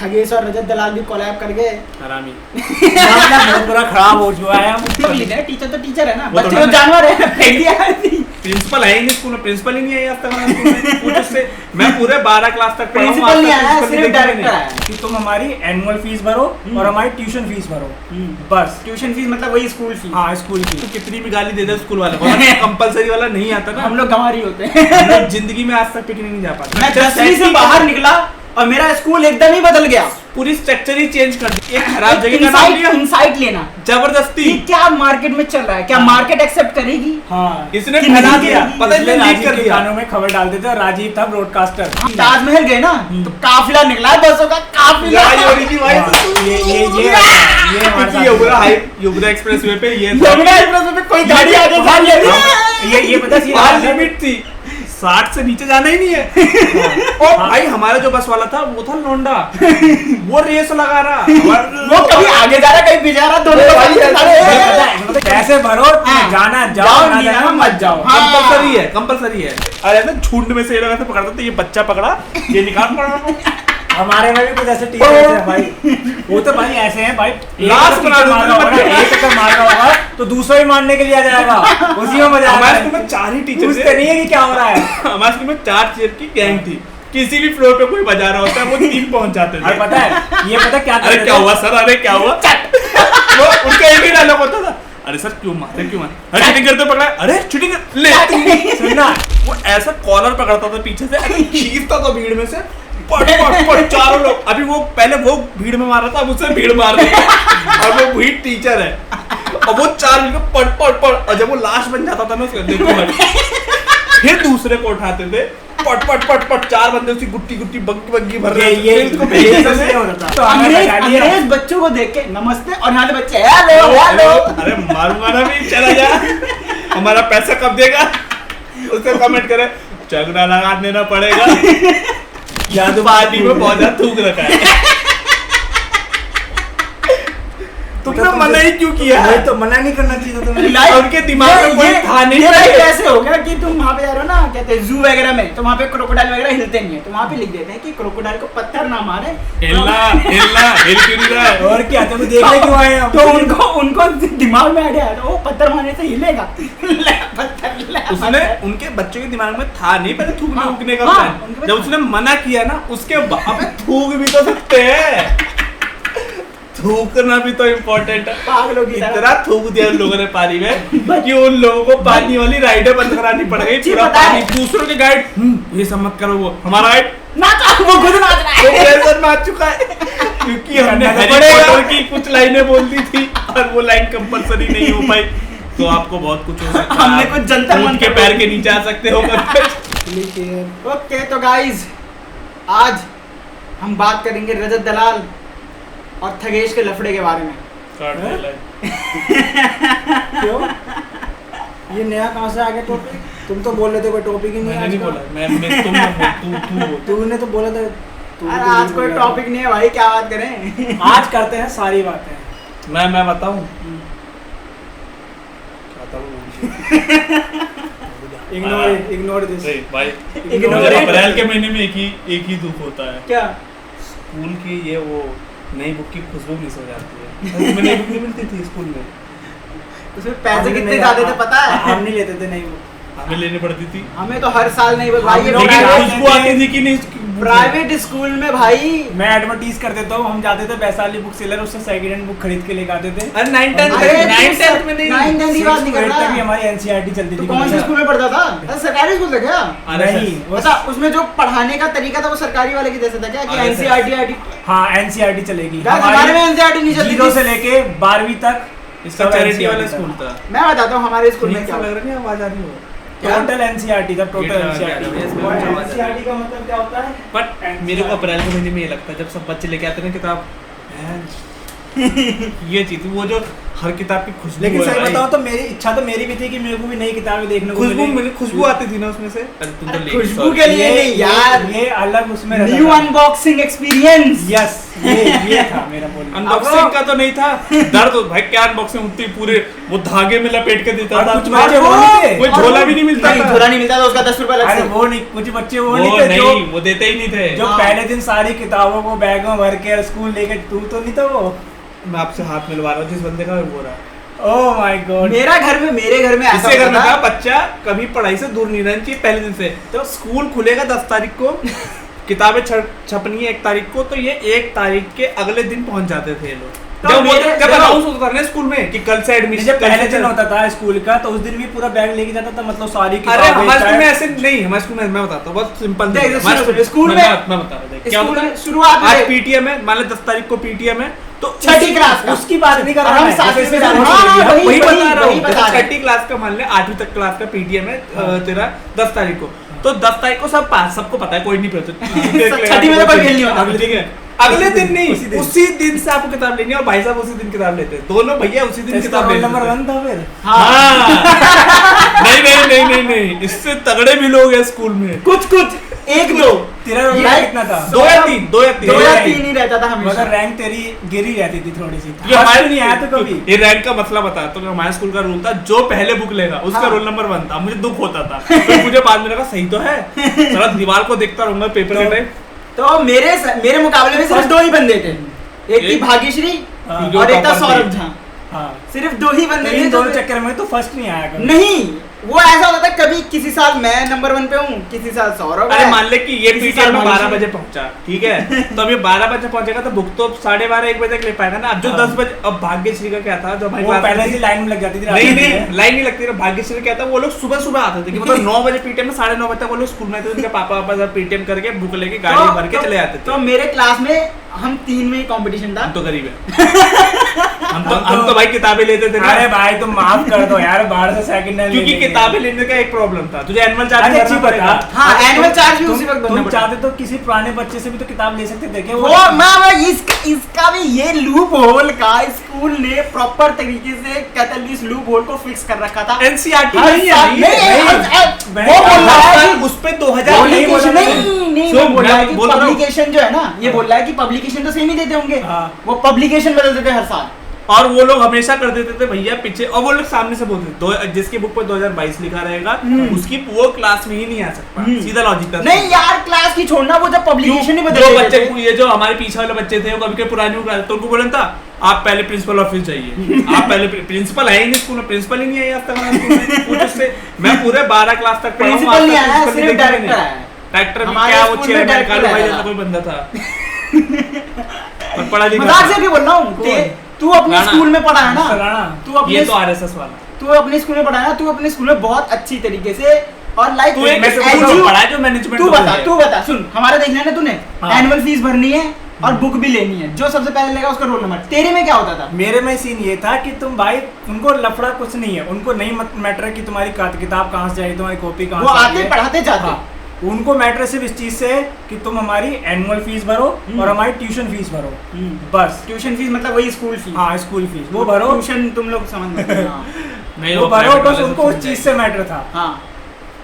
थगेश और रजत दलाल भी कोलैब कर गए। हरामी मामला बहुत बुरा खराब हो चुका है। टीचर तो टीचर है ना, वो तो बच्चे तो जानवर है, फेंक दिया। प्रिंसिपल है ही नहीं स्कूल में, प्रिंसिपल ही नहीं है आज तक हमारे स्कूल में। पूछ उससे, मैं पूरे 12 क्लास तक पढ़ा हूं, प्रिंसिपल नहीं आज तक आया, प्रिंसिपल सिर्फ देखा ही डायरेक्टर नहीं। आया। कि तुम हमारी एनुअल फीस भरो और हमारी ट्यूशन फीस भरो, बस। ट्यूशन फीस मतलब वही स्कूल फीस। हाँ, स्कूल की। तो कितनी भी गाली दे दे स्कूल वाले को, कंपलसरी वाला नहीं आता ना। हम लोग गंवारी होते हैं। हम लोग जिंदगी में आज तक पिकनिक नहीं जा पाते। मैं 10वीं से बाहर निकला और मेरा स्कूल एकदम ही बदल गया। पूरी स्ट्रक्चर ही चेंज कर दी। एक खराब जगह का नाम लिया, इंसाइट लेना जबरदस्ती। कि क्या मार्केट में चल रहा है, क्या मार्केट एक्सेप्ट करेगी। हाँ, इसने कि फैला नहीं दिया, करेगी। पता इसलिए है लीक राजीव कर के दिया। कानों में खबर डालते थे, राजीव था ब्रॉडकास्टर। ताजमहल गए ना तो काफिला निकला, बसों का काफिला। लड़ाई हो रही थी भाई। हाँ, ये हमारे साथ युगरा हाइट, युगरा एक्सप्रेसवे पे ये यमुना एक्सप्रेस में कोई गाड़ी आगे जा रही है। ये पता है बाहर लिमिट थी, 60 से नीचे जाना ही नहीं है। और भाई हमारा जो बस वाला था वो था लौंडा, वो रेस लगा रहा, वो कभी आगे जा रहा, कहीं पीछे जा रहा, दोनों मतलब पैसे भरो, जाना जाओ, ना जाना मत जाओ। कंपलसरी है, कंपलसरी है। अरे ना झुंड में से ये लोग ऐसे पकड़ते थे, ये बच्चा पकड़ा, ये निकाल पड़ा। हमारे में भी कुछ ऐसे टीचर हैं भाई, वो तो भाई ऐसे हैं भाई, लास्ट बना दो, एक चक्कर मारना होगा तो दूसरा ही मारने के लिए आ जाएगा, उसी में मजा आता हमारे है। स्कूल में 4 ही टीचर पूछते नहीं है कि क्या हो रहा है। हमारे स्कूल में 4 टीचर की गैंग थी। किसी भी फ्लोर पे कोई बजा रहा होता है, वो 3 पहुंच जाते और थे। पता है ये पता क्या अरे करते क्या थे? हुआ सर, अरे क्या हुआ, वो उनका एक ही डायलॉग होता था, अरे सर क्यों मारे, क्यों मारे, अरे चीटिंग करते पकड़ा, अरे चीटिंग ले। सुनना, वो ऐसा कॉलर पकड़ता था पीछे से, ऐसे खींचता था भीड़ में से, पट पट पट चारों लोग। अभी वो पहले वो भीड़ में मार रहा था, अब उससे भीड़ मार रही है, और वो भीड़ टीचर है, और वो 4 मिनट में पट पट पट, और जब वो लास्ट बन जाता था ना उसका, देखो भाई, फिर दूसरे को उठाते थे, पट पट पट पट, 4 बंदे उसी गुट्टी गुट्टी बग्गी बग्गी भर रहे ये इसको ये होता था। तो हमें बचा लिया। अंग्रेज बच्चों को देख के नमस्ते, और यहाँ के बच्चे हेलो हेलो। अरे मारूंगा ना भी, चला जा, हमारा पैसा कब देगा। उससे कमेंट करे, झगड़ा लगा देना पड़ेगा, या तो पार्टी में बहुत ज्यादा थूक रखा है। तुमने मना ही क्यों किया? वही तो मना नहीं करना चाहिए तुम्हें। लाइक उनके दिमाग में कोई था नहीं। ये लाइक कैसे हो गया कि तुम वहाँ पे जा रहे हो ना, कहते हैं जू वगैरह में, तो वहाँ पे क्रोकोडाइल वगैरह हिलते नहीं है, तो वहाँ पे लिख देते हैं कि क्रोकोडाइल को पत्थर ना मारे। हिलना हिलना हिल क्यों नहीं रहा है? और क्या, तुम देखने क्यों आए हम? तो उनको दिमाग में आ गया, तो वो पत्थर मारने से हिलेगा। उसने उनके बच्चों के दिमाग में था नहीं पहले थूकने हाँ, उगने का हाँ, प्लान। उनके जब उसने मना किया ना, उसके बाद थूक भी तो सकते हैं, थूकना भी तो इम्पोर्टेंट है। पागलों की तरह। इतना थूक दिया उन लोगों ने पानी में कि उन लोगों को पानी वाली राइडें बंद करानी पड़ गई। अच्छी पूरा पता है। पानी, दूसरों के गाइड ये सब मत करो, वो हमारा गाइड नाचा, वो खुद नाच रहा है। प्रेशर मार चुका है, क्योंकि हमने करना तो हैरी पड़ेगा। पॉटर की कुछ लाइनें बोल दी थी और वो लाइन कंपलसरी नहीं हो पाई, तो आपको बहुत कुछ हो सकता है। हमने कुछ जंतर ऊंट के मंतर पैर के नीचे आ सकते हो। ओके, तो गाइज आज हम बात करेंगे रजत दलाल और थगेश के लफड़े के बारे में। क्यों? ये नया कहाँ से आ गया टॉपिक? तुम तो बोल रहे थे कोई टॉपिक ही नहीं है मैंने आज नहीं का। बोला, मैं तुम ना बोल, तू बोल। तूने तो बोला था। अरे आज कोई टॉपिक नहीं है भाई, क्या बात करें। आज करते हैं सारी बातें। मैं बताऊं इग्नोर दिस। भाई, Ignore it. अप्रैल के महीने में एक ही दुख होता है, क्या? स्कूल की ये वो नई बुक की खुशबू मिस हो जाती है। तुम्हें नई बुक नहीं मिलती थी स्कूल में? उसमें पैसे कितने ज्यादा थे पता है? हम नहीं लेते थे, नहीं वो हमें लेनी पड़ती थी, हमें तो हर साल नहीं भाई, ये हम लोग लेकिन प्राइवेट खुशबू आती थी कि नहीं? प्राइवेट स्कूल में भाई। मैं एडवर्टीज कर देता हूँ, हम जाते थे वैशाली बुक सेलर, उससे सेकंड हैंड बुक खरीद के लेके आते थे। अरे 9 10 अरे 9 10 में नहीं, 9 10 की बात नहीं कर Sixth grade तक भी रहा। हमारी एनसीईआरटी चलती तो थी। कौन से स्कूल में पढ़ता था? अरे सरकारी स्कूल था क्या? नहीं, वो बता, उसमें जो पढ़ाने का तरीका था वो सरकारी वाले की जैसा था क्या, कि अरे एनसीईआरटी? हाँ एनसीईआरटी चलेगी। हमारे में एनसीईआरटी नहीं चलती जीरो थी। से लेके 12वीं तक इसका सब चैरिटी NCERT वाला था। स्कूल था। मैं बताता हूँ हमारे स्कूल में ठीक क्या सा लग रहा है, आवाज आ रही हो। टोटल एनसीईआरटी था, टोटल ये एनसीईआरटी। तो और है। एनसीईआरटी का मतलब क्या होता है? बट मेरे को अप्रैल के महीने में ये लगता है जब सब बच्चे लेके आते हैं ना किताब, ये चीज वो जो हर किताब की खुशबू लेकिन है सही भाई। बताओ तो मेरी इच्छा तो मेरी भी थी कि मेरे को भी नई किताबें देखने को खुशबू मिले। खुशबू आती थी ना उसमें से। अरे तुम तो लेडी खुशबू सॉरी। के लिए नहीं यार, ये अलग उसमें न्यू अनबॉक्सिंग एक्सपीरियंस। यस ये था मेरा बोलना। अनबॉक्सिंग का तो नहीं था, दर्द हो भाई, क्या अनबॉक्सिंग होती, पूरे वो धागे में लपेट के देता और था। कुछ बच्चे वो नहीं थे, कोई झोला भी नहीं मिलता नहीं, था। झोला नहीं मिलता था, उसका 10 रुपए अलग अरे से। वो नहीं, कुछ बच्चे वो वो नहीं थे जो नहीं, वो देते ही नहीं थे। जो हाँ। पहले दिन सारी किताबों को बैग में भर के स्कूल लेके, तू तो नहीं था वो। मैं आपसे हाथ मिलवा रहा हूँ, जिस बंदे का वो रहा। Oh my God. मेरे घर में ऐसा इससे घर होता में था। कहा बच्चा कभी पढ़ाई से दूर नहीं रहना चाहिए पहले दिन से। तो स्कूल खुलेगा 10 तारीख को, किताबें छपनी है 1 तारीख को, तो ये 1 तारीख के अगले दिन पहुंच जाते थे ये लोग। तो जब अनाउंस होता था ना स्कूल में कि कल से एडमिशन, जब पहले दिन होता था स्कूल का तो उस दिन भी पूरा बैग लेके जाता था, मतलब सारी अरे किताबें, हमारे स्कूल में चाहे- ऐसे नहीं, हमारे स्कूल में मैं बताता हूँ, बहुत सिंपल देख, था। हमारे सुनो, स्कूल में- मैं बता रहा हूँ, देख, क्या स्कूल होता में है, शुरुआत में आज पीटीएम है, मान लो 10 तारीख को पीटीएम है, तो छठी क्लास का। उसकी बात नहीं कर रहा हम मैं, सातवीं जैसे में जा रहे हैं। वही- हाँ, वही वही- बता रहा वही हूँ। बता रहे हैं। छठी क्लास का मान ले, 8वीं तक क्लास का पीटीएम है तेरा 10 तारीख को, तो 10 तारीख को सबको पता है, कोई नहीं पता। छठी में तो कोई फेल नहीं होता। ठीक है, अगले दिन नहीं, उसी उसी दिन। दिन से आपको किताब लेनी है, और भाई साहब उसी दिन किताब लेते हैं, दोनों भैया उसी दिन इसका किताब रोल लेते नंबर हैं। 1 था फिर। हाँ। नहीं, इससे तगड़े भी लोग हैं स्कूल में। कुछ 1-2 तेरा रोल ये- नंबर कितना था? 2 या 3, 2 या 3। 2 या नहीं। 3 ही रहता था हमेशा। मगर रैंक तेरी गिरी रहती थी थोड़ी सी। ये हमारे नहीं आया तो कभी। ये रैंक का मसला बता तो हमारे स्कूल का रूल था, जो पहले बुक लेगा उसका हाँ। रोल नंबर 1 था। मुझे दुख होता था, फिर मुझे बाद में लगा सही तो है, सारा दीवार को देखता रहूंगा पेपर के टाइम। तो मेरे मुकाबले में सिर्फ 2 ही बंदे थे, एक थी एक- भाग्यश्री हाँ। जो और एक था टॉपर सौरभ थी। झा। हाँ। सिर्फ 2 ही बंदे थे इन जो- दोनों चक्कर में तो फर्स्ट नहीं आया कभी। नहीं, वो ऐसा होता था, कभी किसी साल मैं नंबर 1 पे हूँ, किसी साल सौरभ अरे है। मान ले कि ये किसी पीटीएम साल में 12 भाग्यश्री। बजे पहुंचा, ठीक है, तो अब ये 12 बजे पहुंचेगा तो बुक तो 12:30 1 बजे तक ले पाएगा ना। अब जो हाँ। 10 बजे, अब भाग्यश्री का क्या था, जो हमारी वो क्लास में पहले थी- से लाइन में लग जाती थी। नहीं लाइन नहीं लगती ना। भाग्यश्री क्या था, वो लोग सुबह आते थे कि मतलब 9 बजे पीटीएम में, 9:30 बजे तक वो लोग स्कूल में थे, उनके पापा जब पीटीएम करके बुक लेके गाड़ी में भर के चले जाते तो थे। मेरे क्लास में हम 3 में कंपटीशन था। हम तो गरीब है। हम तो भाई किताबें लेते थे ना। अरे भाई तुम माफ कर दो यार, 12 से सेकंड हैंड क्योंकि किताबें लेने का एक प्रॉब्लम था, तुझे एनुअल चार्ज अरे भरना अच्छी पड़ेगा। बता। हाँ, अरे annual तुम- charge भी तुम- उसी वक्त भरना तुम पड़ता। चाहते तो किसी पुराने बच्चे से भी तो किताब ले सकते थे क्या? वो मैं इसका भी ये लूप होल का स्कूल ने प्रॉपर तरीके से कैटलिस्ट लूप होल को फिक्स कर रखा था। एनसीईआरटी हर नहीं साल- है, नहीं, नहीं। वो बोल रहा है कि उस पे 2000 नहीं बोला पब्लिकेशन मैंने। नहीं सुन, वो बोल रहा है मैं कि बोल रहा हूँ। पब्लिकेशन जो है ना, ये बोल रहा है कि पब्लिकेशन तो सेम ही देते होंगे, हाँ। वो पब्लिकेशन बदल देते हर साल। और वो लोग हमेशा कर देते थे भैया पीछे, और वो लोग सामने से बोलते थे जिसकी बुक पर 2022 लिखा रहेगा उसकी वो क्लास में ही नहीं आ सकता। सीधा लॉजिक था। नहीं यार, क्लास की छोड़ना, वो जब पब्लिकेशन ही बदल जो देते बच्चे थे। ये जो हमारे पीछे वाले बच्चे थे, वो कभी के पुरानी बुक तो उनको बोला था आप पहले प्रिंसिपल ऑफिस जाइए। आप पहले प्रिंसिपल है ही नहीं स्कूल में, प्रिंसिपल ही नहीं आई आज तक हमारे स्कूल में। पूछ उससे, मैं पूरे 12 क्लास तक पढ़ा हूं, प्रिंसिपल आज नहीं तक आया, प्रिंसिपल सिर्फ नहीं देखा डायरेक्टर मैंने। आया। डायरेक्टर भी हमारे क्या, वो स्कूल में चेयरमैन डायरेक्टर कालू भाई आया जैसा था। कोई बंदा था। और पढ़ा लिखा मजाक था। से भी बोल रहा हूँ, तू अपने राणा। स्कूल में पढ़ा है ना, राणा। तू अपने ये तो आरएसएस वाला। तू अपने स्कूल में पढ़ा है ना, तू अपने स्कूल में बहुत अच्छी तरीके से और लाइक तू एक ऐसे स्कूल में पढ़ा है जो मैनेजमेंट तू बता सुन, हमारा देखना है ना तूने, हाँ। एनुअल फीस भरनी है और बुक भी लेनी है, जो सबसे पहले लेगा उसका रोल नंबर। तेरे में क्या होता था? मेरे में सीन ये था कि तुम भाई, उनको लफड़ा कुछ नहीं है, उनको नहीं मैटर कि तुम्हारी किताब कहाँ से आई, तुम्हारी कॉपी कहाँ वो से आई आते है। पढ़ाते जाते। हाँ, उनको मैटर सिर्फ इस चीज से है कि तुम हमारी एनुअल फीस भरो और हमारी ट्यूशन फीस भरो, बस। ट्यूशन फीस मतलब वही स्कूल फीस। हाँ, स्कूल फीस वो भरो, ट्यूशन तुम लोग समझ में हाँ। नहीं वो भरो, बस उनको उस चीज से मैटर था। हाँ।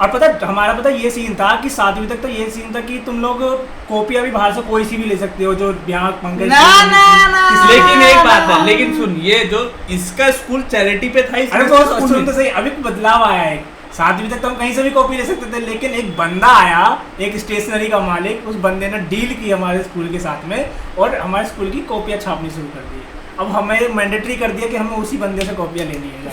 और पता हमारा ये सीन था कि 7वीं तक तो ये सीन था कि तुम लोग कॉपियां भी बाहर से कोई सी भी ले सकते हो, जो यहाँ पंकज ना, ना, ना। लेकिन एक बात है, लेकिन सुन, ये जो इसका स्कूल चैरिटी पे था, अरे इसका तो सुन तो सही, अभी बदलाव आया है। 7वीं तक तो हम कहीं से भी कॉपी ले सकते थे, लेकिन एक बंदा आया, एक स्टेशनरी का मालिक, उस बंदे ने डील की हमारे स्कूल के साथ में और हमारे स्कूल की कॉपियां छापनी शुरू कर दी। अब हमें मैंडेटरी कर दिया कि हमें उसी बंदे से कॉपियां लेनी है।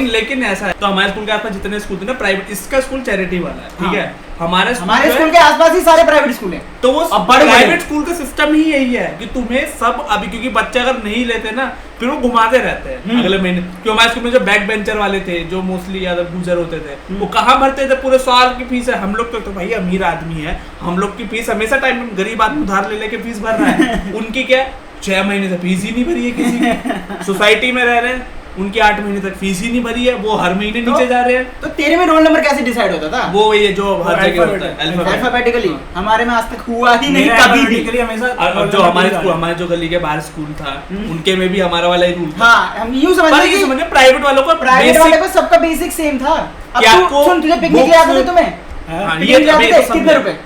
लेकिन ऐसा है, तो हमारे स्कूल के आसपास जितने स्कूल थे ना प्राइवेट, इसका स्कूल चैरिटी वाला है, ठीक हाँ। है। हमारे स्कूल के आसपास ही सारे प्राइवेट स्कूल हैं। तो वो अब बड़े प्राइवेट स्कूल का सिस्टम ही यही है कि तुम्हें सब अभी, क्योंकि बच्चे अगर नहीं लेते ना फिर वो घुमाते रहते हैं अगले महीने। क्योंकि हमारे स्कूल में जो बैक बेंचर वाले थे, जो मोस्टली यादव गुजर होते थे, वो कहाँ भरते थे? पूरे साल की फीस है। हम लोग तो भाई अमीर आदमी है, हम लोग की फीस हमेशा टाइम, गरीब आदमी उधार ले लेके फीस भर रहा है। उनकी क्या 6 महीने से फीस ही नहीं भरी है किसी की। सोसाइटी में रह रहे हैं, उनकी 8 महीने तक फीस ही नहीं भरी है, वो हर महीने नीचे जा रहे हैं। तो तेरे में रोल नंबर कैसे डिसाइड होता था? वो ये जो हर जगह होता है अल्फाबेटिकली। हमारे में आज तक हुआ ही नहीं कभी भी। और जो हमारे जो गली के बाहर स्कूल था उनके में भी हमारा वाला ही रूल था। हाँ, हम यूं समझे प्राइवेट वालों को प्राइवेट वाले को सबका बेसिक सेम था। अब तू सुन, तुझे पिकनिक ले आते थे तुम्हें, कितने रुपए?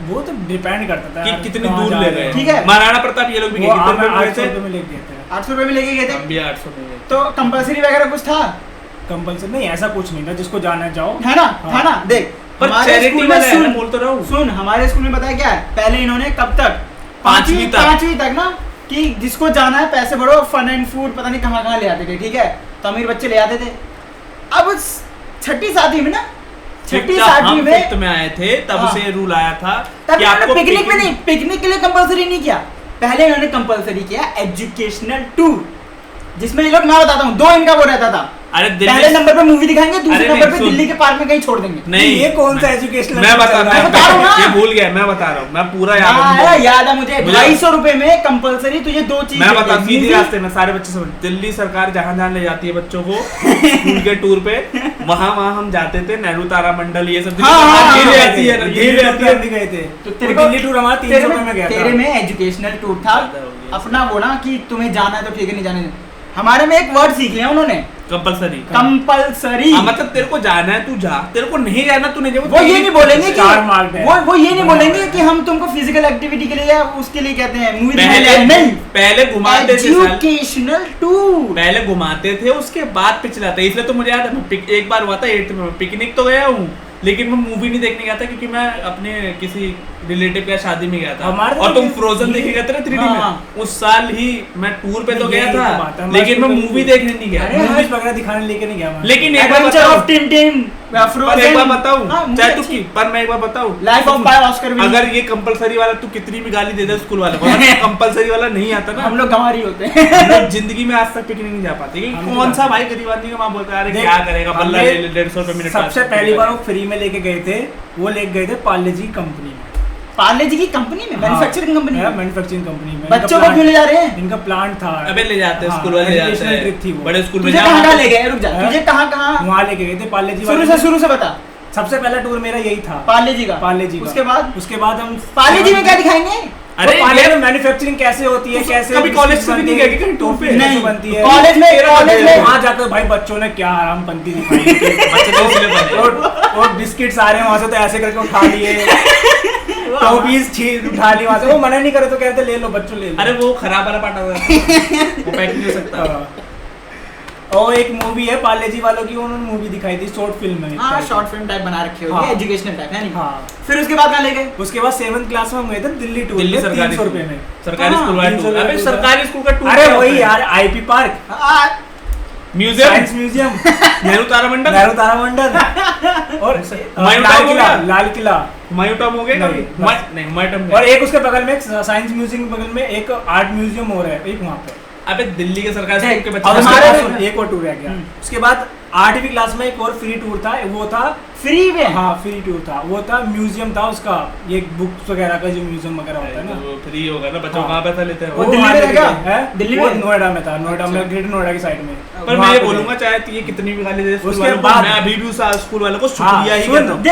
वो तो डिपेंड करता था कि कितनी दूर ले गए। ठीक है, महाराणा प्रताप ये लोग भी 800 रुपए में ले गए थे। 800 रुपए में लेके गए थे। हम भी 800 में गए। तो कंपलसरी वगैरह कुछ था? कंपलसरी नहीं, ऐसा कुछ नहीं था, जिसको जाना है जाओ, है ना? था ना? देख, पर चैरिटी वाला है ना, बोल तो रहा हूँ। सुन, हमारे स्कूल में बताया क्या है, पहले इन्होंने कब तक, 5वीं तक ना, कि जिसको जाना है पैसे भरो, फन एंड फूड पता नहीं कहाँ ले आते थे, ठीक है? तो अमीर बच्चे ले आते थे। अब 6ठी 7वीं में ना, 6ठी 7वीं में आए थे तब से रूल आया था कि आपको पिकनिक में नहीं, पिकनिक के लिए कंपलसरी नहीं किया। पहले इन्होंने कंपलसरी किया एजुकेशनल टूर, जिसमें ये लोग, मैं बताता हूँ, 2 इनका वो रहता था। अरे पहले नंबर पे मूवी दिखाएंगे, दूसरे नंबर पे दिल्ली के पार्क में कहीं छोड़ देंगे। नहीं, ये कौन सा एजुकेशनल? मैं बता रहा हूँ, ये भूल गया, मैं बता रहा हूँ, मैं पूरा याद है मुझे। 250 रुपए में कंपलसरी तुझे 2 चीज, मैं बता, सीधी रास्ते में सारे बच्चे समझ, दिल्ली सरकार जहाँ ले जाती है बच्चों को स्कूल के टूर पे, वहाँ हम जाते थे। नेहरू तारा मंडल ये सब गए थे। तो दिल्ली टूर हमारा 300 रुपए में गया था। तेरे में एजुकेशनल टूर था अपना वो ना, कि तुम्हें जाना है तो ठीक है, नहीं जाने। हमारे में एक वर्ड सीख लिया उन्होंने, कंपलसरी। मतलब तेरे को जाना है तू जा, तेरे को नहीं जाना तू नहीं जा। वो ये नहीं बोलेंगे कि वो ये नहीं बोलेंगे कि हम तुमको फिजिकल एक्टिविटी के लिए या उसके लिए कहते हैं मूवी नहीं, पहले घुमाते थे, एजुकेशनल टूर पहले घुमाते थे, उसके बाद पिछलाते। इसलिए तो मुझे याद है, एक बार हुआ था 8th में, पिकनिक तो गया हूँ लेकिन मैं मूवी नहीं देखने गया था, क्योंकि मैं अपने किसी रिलेटिव के शादी में गया था। और तुम फ्रोजन देखे गए थे ना 3D में, उस साल ही मैं टूर पे तो गया था, लेकिन मैं मूवी देखने नहीं गया, मूवीज वगैरह दिखाने लेके नहीं गया। लेकिन एक बार बताऊं, चाहे तू की, पर मैं एक बार बताऊं, life of by Oscar winning. अगर ये कंपलसरी वाला तू कितनी भी गाली दे दे स्कूल वाले को, कंपलसरी वाला नहीं आता ना, हम लोग गंवारी होते हैं। जिंदगी में आज तक पिकनिक नहीं जा पाते। कौन सा भाई गरीब आदमी का मां बोलता है, अरे क्या करेगा, बल्ला 150 रुपए मिनट। सबसे पहली बार वो फ्री में लेके गए थे, वो लेके गए थे पार्ले जी कंपनी में। पार्ले जी की कंपनी में, मैन्युफैक्चरिंग कंपनी में, मैन्युफैक्चरिंग कंपनी में। बच्चों को क्यों ले जा रहे हैं? इनका प्लांट था। अबे ले जाते हैं, स्कूल वाले ले जाते हैं, ट्रिप थी वो, बड़े स्कूल में। तुझे कहां ले गए? रुक जा, तुझे कहां वहां लेके गए थे पार्ले जी। शुरू से बता। सबसे पहला टूर मेरा यही था, पार्ले जी का। उसके बाद हम पार्ले जी में क्या दिखाएंगे? अरे पार्ले में मैन्युफैक्चरिंग कैसे होती है, कैसे कभी कॉलेज से भी नहीं गए कहीं टूर पे? नहीं बनती है कॉलेज में वहां जाकर भाई बच्चों ने क्या हरामपंती दिखाई। और बिस्किट सारे वहां से तो ऐसे करके उठा लिए, टॉफीज छीन उठा ली वहां से। वो मना नहीं करे तो कहते ले लो बच्चों, ले लो। अरे वो खराब वाला पार्ट वो पैक नहीं हो सकता। और एक मूवी है पार्ले जी वालों की, उन्होंने मूवी दिखाई थी, शॉर्ट फिल्म है। हाँ, शॉर्ट फिल्म टाइप बना रखे होगी, एजुकेशनल टाइप है नहीं। हाँ। फिर उसके बाद कहाँ ले गए? उसके बाद 7th क्लास में हम गए थे दिल्ली टूर, दिल्ली सरकारी 300 रुपए में, सरकारी स्कूल वाला टूर। अबे सरकारी स्कूल का टूर, अरे वही यार, IP park, museum, science museum, Nehru तारामंडल और लाल किला, हुमायूं टॉम हो गया नहीं, हुमायूं टॉम। और एक उसके बगल में साइंस म्यूजियम के बगल में एक आर्ट म्यूजियम और है, एक वहाँ पे। अबे दिल्ली के सरकारी स्कूल के बच्चे एक और टूर रह गया। उसके बाद 8वीं क्लास में एक और फ्री टूर था, वो था फ्री में। हाँ, फ्री टूर था, वो था म्यूजियम था उसका, ये बुक्स वगैरह का जो म्यूजियम वगैरह होता है ना, वो फ्री होगा ना, बच्चों कहाँ पैसा लेते हैं? वो दिल्ली में, नोएडा में था, नोएडा में, ग्रेटर नोएडा की साइड में। पर मैं ये बोलूंगा, चाहे ये कितनी भी गाली दे, उसके बाद मैं अभी भी उस स्कूल वालों को शुक्रिया ही कहता हूँ।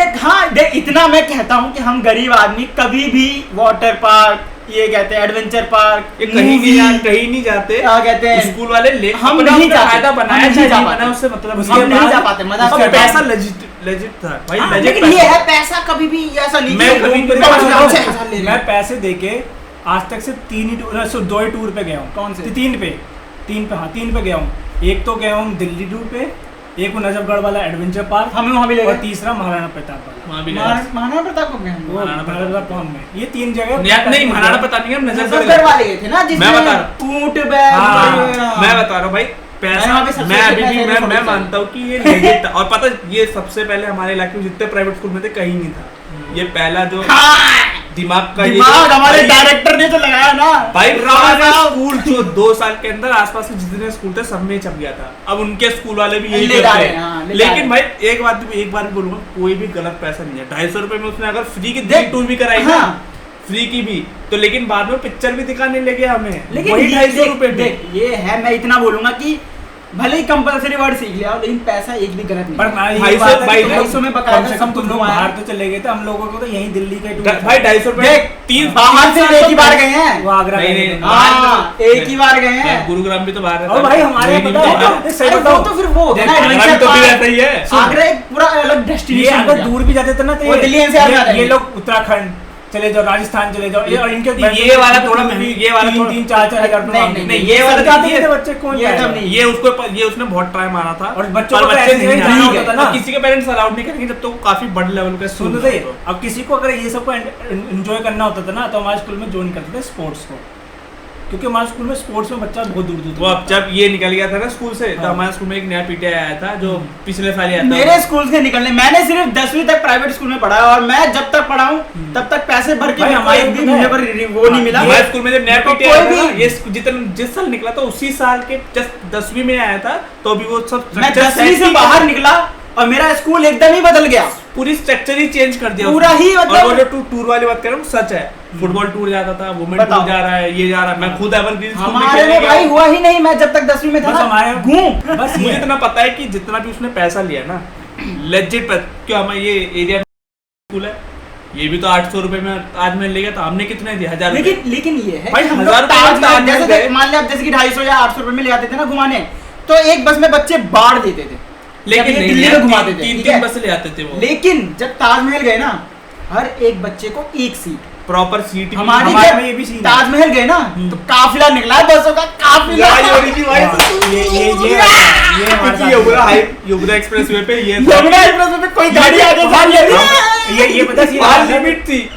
देख इतना मैं कहता हूँ कि हम गरीब आदमी कभी भी वाटर पार्क, ये कहते हैं एडवेंचर पार्क, ये कहीं नहीं जाते, क्या कहते हैं स्कूल वाले हम नहीं फायदा बनाया, उससे मतलब हम नहीं जा पाते, मजा पैसा लेजिट था भाई, लेकिन ये है पैसा कभी भी ऐसा नहीं। मैं पैसे देके आज तक सिर्फ 2 ही टूर पे गया हूँ। कौन से? 3 पे गया हूँ। एक तो गया हूँ दिल्ली टूर पे, एक वो नजफगढ़ वाला एडवेंचर पार्क, हमें वहाँ भी ले गए, और तीसरा महाराणा प्रताप वाला। वहाँ भी महाराणा प्रताप को गए, महाराणा प्रताप में। ये 3 जगह नहीं, महाराणा प्रताप नहीं, हम नजफगढ़ वाले गए थे ना, जिसमें मैं बता रहा ऊंट बैल, मैं बता रहा हूँ भाई, पैसा मैं अभी भी मैं मानता हूँ कि ये लेजिट था। और पता, ये सबसे पहले हमारे इलाके में जितने प्राइवेट स्कूल में थे कहीं नहीं था। ये पहला जो दिमाग का हमारे डायरेक्टर ने तो लगाया ना भाई, हमारे स्कूल जो 2 साल के अंदर आसपास के जितने स्कूल थे सब में छप गया था। अब उनके स्कूल वाले भी यही करते हैं। लेकिन भाई एक बार भी बोलूंगा, कोई भी गलत पैसा नहीं है। 250 रुपए में उसने अगर फ्री की टूर भी कराई ना, फ्री की भी तो, लेकिन बाद में पिक्चर भी दिखाने लगे हमें, लेकिन 250 रुपए। ये है, मैं इतना बोलूंगा कि भले ही कंपलसरी वर्ड सीख लिया हो, लेकिन पैसा एक भी गलत नहीं। पर ढाई सौ में बकायदा कम से कम सब तुम कुछ लोग घुमाया। बाहर तो चले गए थे, हम लोगों को तो यहीं दिल्ली का टूर भाई 250 रुपए देख, तीन बाहर से एक ही बार गए हैं। वो आगरा नहीं, गए नहीं, थे। हाँ, एक ही बार गए हैं। गुरुग्राम भी तो बाहर है। और भाई हमारे नहीं, पता है नहीं, क्या? सही अरे वो बताओ, तो फिर वो होता है ना, देख, आगरा एडवेंचर भी तो भी पार्क। रहता ही है। आगरा एक पूरा अलग ये डेस्टिनेशन हो अगर गया। दूर भी जाते थे ना तो वो दिल्ली NCR में आ जाएंगे। ये लोग उत्तराखंड चले जाओ, राजस्थान चले जाओ, और इनके ये वाला थोड़ा महंगा, ये वाला थोड़ा- 3-4 हजार रुपए नहीं, मांगते नहीं, थे। ये वाला जाते ये- थे बच्चे, कौन ये जाएगा? सब नहीं। ये उसने बहुत ट्राई मारा था और बच्चों पर को तो ऐसे नहीं नहीं आए। जाना होता था ना। और किसी के पेरेंट्स अलाउड नहीं करेंगे जब तो काफी बड़े लेवल का सुन स्कूल तो सही, अब किसी को अगर ये सब को एंजॉय करना होता था ना तो हमारे स्कूल में ज्वाइन करते थे स्पोर्ट्स को, क्योंकि हमारे स्कूल में स्पोर्ट्स में बच्चा बहुत दूर दूर वो अब जब ये निकल गया था ना स्कूल से तो हाँ। हमारे स्कूल में एक नया पीटीआई आया था जो पिछले साल ही आया था। मेरे स्कूल से निकलने, मैंने सिर्फ 10वीं तक प्राइवेट स्कूल में पढ़ा है, और मैं जब तक पढ़ा हूँ तब तक पैसे भर के भाई, मेरे को हमारे एक भी पता है, महीने पर वो नहीं मिला। हमारे स्कूल में जब नया मेरे को पीटीआई आया था कोई ना, भी- ये जिस साल निकला था उसी साल के जस्ट 10वीं में आया था तो अभी वो सब मैं structure 10वीं set से ही बाहर कर- निकला और मेरा स्कूल एकदम ही बदल गया। पूरी स्ट्रक्चर ही चेंज कर दिया पूरा उसने। ही मतलब- और वो जो टूर वाली बात कर रहा हूँ सच है, फुटबॉल टूर जाता था, वुमेन बताओ। टूर जा रहा है, ये जा रहा है, मैं खुद एवरग्रीन स्कूल में हमारे खेलने में गया भाई हूँ। हुआ ही नहीं, मैं जब तक 10वीं में था बस ना, हमारे घूम बस मुझे ये इतना पता है कि जितना भी उसने पैसा लिया ना लेजिट, क्यों हमारे ये एरिया स्कूल है, ये भी तो 800 रुपए में ताजमहल ले गया तो हमने कितने दिए? 1000 रुपए। लेकिन ये है भाई, कि हम 1000 लोग रुपए में ताजमहल ताजमहल जैसे गए। मान लिया जैसे कि 250 या 800 रुपए में ले आते थे ना घुमाने, तो एक बस में बच्चे बाढ़ देते थे, लेकिन जब ये नहीं दिल्ली यार, में घुमाते थे, तीन ठीक तीन है? बस ले आते थे वो। लेकिन जब ताजमहल गए ना, हर एक बच्चे को एक सीट। प्रॉपर सीट हमारे हमारे जब में ये भी सीन है। ताजमहल गए ना तो काफिला निकला बसों का, काफिला। हाँ, ये हमारे साथ युवरा एक्सप्रेस वे पे ये यमुना एक्सप्रेस में कोई गाड़ी आगे जा रही है। ये पता है वहाँ लिमिट थी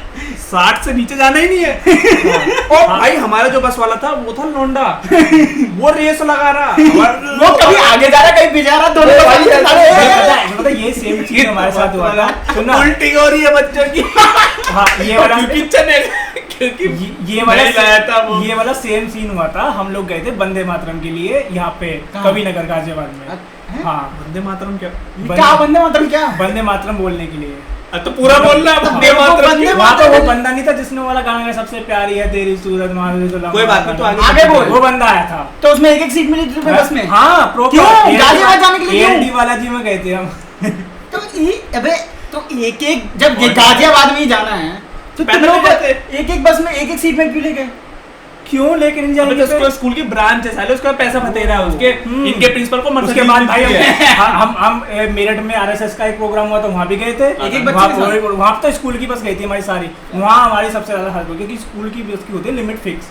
60 से नीचे जाना ही नहीं है। और भाई हमारा जो बस वाला था वो था लोंडा, वो रेस लगा रहा, वो कभी आगे जा रहा कहीं पीछे जा रहा, दोनों भाई, बस ये पता है ये सेम चीज हमारे साथ हुआ था। सुनना, उल्टी हो रही है बच्चों की। हाँ ये वाला क्योंकि क्योंकि ये वाला नहीं लाया था वो। ये वाला सेम सीन हुआ था। हम लोग गए थे वंदे मातरम के लिए यहाँ पे कहाँ? कवि नगर गाजियाबाद में। हैं? हाँ वंदे मातरम क्या? क्या बंदे मतलब क्या? वंदे मातरम बोलने के लिए। तो पूरा बोलना है, वंदे मातरम वंदे क्यों? वहाँ पे वो बंदा नहीं था जिसने वाला गाना गाया सबसे प्यारी है तेरी सूरत माधुरी तो कोई बात नहीं, तो आगे बोल। वो बंदा आया था। तो उसमें एक एक सीट मिली थी तुम्हें बस में? हाँ प्रॉपर क्यों? गाजियाबाद जाने के लिए क्यों? ALD बालाजी में गए थे हम। अबे तो एक एक जब ये गाजियाबाद में ही जाना है तो तुम पैदल लोग नहीं जाते? एक एक बस में एक एक सीट में क्यों ले गए? क्यों लेके नहीं अबे जाएंगे तो उसको स्कूल की ब्रांच है साले, उसका पैसा फतेरा है उसके, इनके प्रिंसिपल को मर्सिडीज उसके बाद भाई मिलती है। हम मेरठ में RSS का एक प्रोग्राम हुआ तो वहाँ भी गए थे। एक बच्चे के साथ? वहाँ पे तो स्कूल की बस गई थी हमारी सारी। वहाँ हमारी सबसे ज्यादा हेल्प हुई क्योंकि स्कूल की बस की होती है लिमिट फिक्स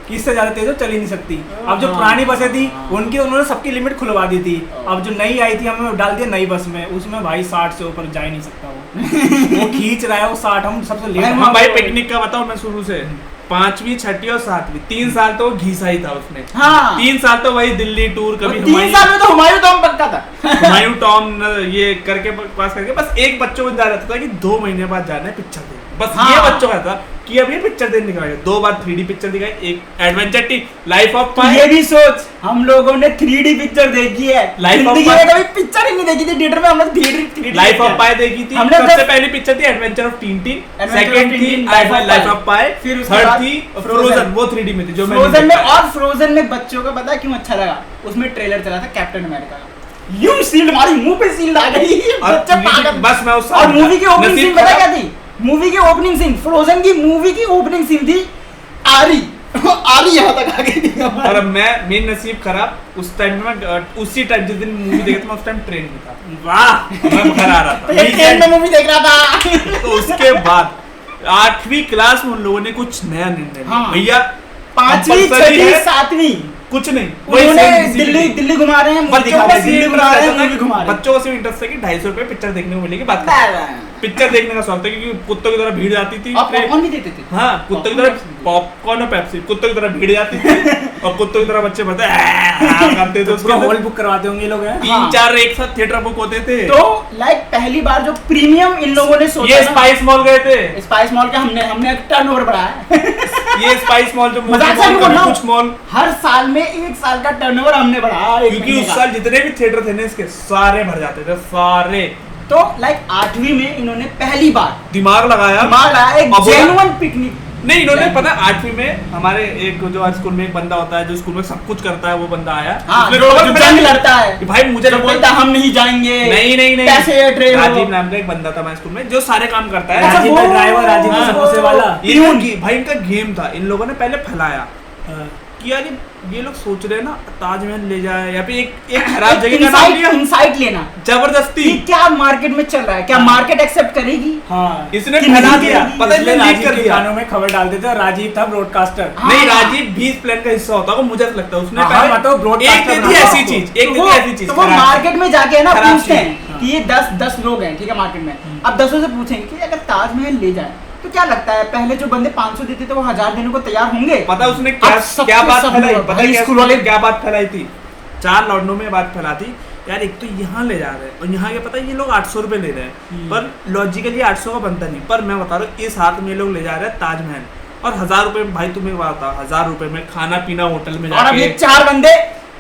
कि इससे ज्यादा तेज तो चल ही नहीं सकती। अब जो पुरानी बसें थी उनकी उन्होंने सबकी लिमिट खुलवा दी थी। अब जो नई आई थी हमें डाल दिया नई बस में, उसमें भाई 60 से ऊपर जा ही नहीं सकता वो खींच रहा है वो 60। हम सबसे लेट भाई, हाँ भाई पिकनिक का बताओ, मैं शुरू से 5वीं 6वीं और 7वीं 3 साल तो वो घीसा ही था उसने। हाँ। 3 साल तो वही दिल्ली टूर, कभी 3 साल में तो हुमायूं टॉम पक्का था। हुमायूं टॉम ये करके पास करके बस एक बच्चों को जा रहता था कि 2 महीने बाद जाना है पिक्चर देखने। बस हाँ। ये बच्चों का था कि अब ये पिक्चर देखने निकला 2 बार 3D पिक्चर दिखाई, एक एडवेंचर टी लाइफ ऑफ तो ये भी सोच, हम लोगों ने 3D पिक्चर देखी है, Life of जिंदगी Pi। में कभी पिक्चर ही नहीं देखी थी थिएटर में। हम लोग 3D लाइफ ऑफ पाई देखी थी, हमने सबसे तो- पहली पिक्चर थी adventure of Tintin, Adventure of second थी Tintin, Life of life Pi। Of Pi, फिर उसके थर्ड बाद थी Frozen। फ्रोजन, वो 3D में थी जो मैं फ्रोजन में। और फ्रोजन में बच्चों को पता है क्यों अच्छा लगा? उसमें ट्रेलर चला था कैप्टन अमेरिका का, यूं शील्ड मारी, मुंह पे शील्ड आ गई, बच्चे पागल। बस मैं उस और मूवी की ओपनिंग नसीब सीन पता खराब- क्या थी? मूवी की ओपनिंग सीन, फ्रोजन की मूवी की ओपनिंग सीन थी आरी। आरी यहाँ तक आ गई थी हमारी। और मैं मेरी नसीब खराब, उस टाइम में मैं उसी टाइम जिस दिन मूवी देखा था मैं उस टाइम ट्रेन में था। वाह, मैं घर आ रहा तो ये ट्रेन में था। मूवी देख रहा था। तो उसके बाद 8वीं क्लास में उन लोगों ने कुछ नया निर्णय लिया। हाँ। भैया 5वीं compulsory 6वीं है, 7वीं कुछ नहीं, वही उन्होंने same किसी दिल्ली भी दिल्ली घुमा रहे हैं, मूवी बच्चों दिखा को रहे हैं, दिल्ली घुमा रहे हैं, मूवी घुमा रहे हैं। बच्चों को सिर्फ इंटरेस्ट है कि 250 रुपए पिक्चर देखने को मिलेगी, बात पिक्चर देखने का शौक था क्योंकि कुत्तों की तरह भीड़ जाती थी। आप पॉपकॉर्न भी देते थे? हाँ, कुत्तों की तरह पॉपकॉर्न और पेप्सी, कुत्तों की तरह भीड़ जाती थी और कुत्तों की तरह बच्चे करते थे। तो पूरा हॉल बुक करवाते होंगे ये लोग हैं। 3-4 एक साथ थिएटर बुक होते थे। तो लाइक पहली बार जो प्रीमियम इन लोगों ने सोचा ये ना, स्पाइस मॉल गए थे, स्पाइस मॉल का हमने टर्नओवर बढ़ाया है। ये स्पाइस मॉल जो मजाक से नहीं बोल रहा हूँ। कुछ मॉल, हर साल में 1 साल का टर्नओवर हमने बढ़ाया एक क्योंकि महीने उस का। साल जितने भी थिएटर थे ना इसके सारे भर जाते थे, सारे। तो लाइक 8वीं में इन्होंने पहली बार दिमाग लगाया दिमाग लगाया, एक अब बोला- जेन्युइन पिकनिक नहीं इन्होंने पता है 8वीं में हमारे एक जो हर स्कूल में एक बंदा होता है जो स्कूल में सब कुछ करता है, वो बंदा आया जो जंग लड़ता है कि भाई मुझे बोलता हम नहीं जाएंगे, नहीं कैसे राजीव नाम का एक बंदा था हमारे स्कूल में जो सारे काम करता है। राजीव का ड्राइवर, राजीव का समोसे वाला। भाई इनका गेम था, इन लोगों ने पहले फैलाया कि यार ये लोग सोच रहे हैं ना ताजमहल ले जाए या फिर एक खराब जगह का नाम लिया, इंसाइट लेना जबरदस्ती। क्या मार्केट में चल रहा है, क्या मार्केट एक्सेप्ट करेगी? हाँ, इसने फैला दिया, पता है राजीव के कानों में खबर डाल देते, राजीव था ब्रॉडकास्टर। नहीं राजीव भी इस प्लान का हिस्सा होता है, मुझे लगता है उसने मतलब ब्रॉडकास्टर ऐसी चीज तो वो मार्केट में जाके है ना पूछते हैं कि ये 10 लोग हैं ठीक है मार्केट में, अब 10 से पूछेंगे कि अगर ताजमहल ले जाए तो क्या लगता है पहले जो बंदे 500 देते थे वो 1000 देने को तैयार होंगे? पता उसने क्या बात फैलाई, पता है स्कूल वाले क्या बात फैलाई थी? 4 लॉन्डो में बात फैला थी यार, एक तो यहाँ ले जा रहे हैं और यहाँ के पता है ये लोग 800 रुपए ले रहे हैं, पर लॉजिकली 800 का बनता नहीं, पर मैं बता रहा हूँ इस हाथ में लोग ले जा रहे हैं ताजमहल और 1000 रुपए में। भाई तुम्हें बात बता 1000 रुपए में खाना पीना होटल में और अब ये 4 बंदे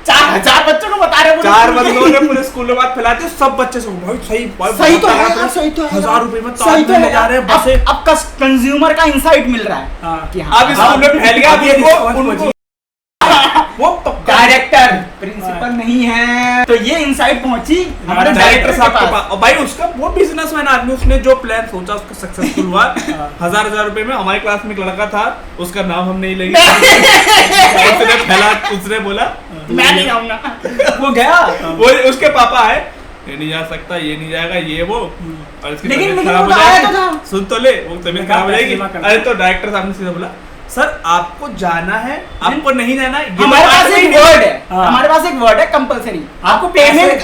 4000 बच्चों को बता रहे हैं, 4 बंदों ने पूरे स्कूल में बात फैलाती है, सब बच्चे से भाई सही तो है यार, सही तो है 1000 रुपए में ताजमहल ले जा रहे हैं बस। अब कंज्यूमर का इंसाइट मिल रहा है कि अब इस स्कूल में फैल गया, वो डायरेक्टर प्रिंसिपल नहीं है तो ये इंसाइट पहुंची हमारे डायरेक्टर साहब के पास। और भाई उसका वो बिजनेसमैन आदमी, उसने जो प्लान सोचा उसका सक्सेसफुल हुआ। 1000 रुपए में हमारे क्लास में एक लड़का था, उसका नाम हम नहीं लेंगे, उसने फैला, उसने बोला मैं नहीं आऊंगा, वो गया, वो उसके पापा आए, ये नहीं जा सकता, ये नहीं जाएगा, ये वो, और इसकी लेकिन खराब वो हो आया जाएगी, तो सुन तो ले, वो तबीयत खराब हो जाएगी। अरे तो डायरेक्टर साहब ने सीधा बोला सर आपको जाना है, आपको नहीं जाना है, हमारे पास एक वर्ड है, हमारे पास एक वर्ड है कंपलसरी, आपको पेमेंट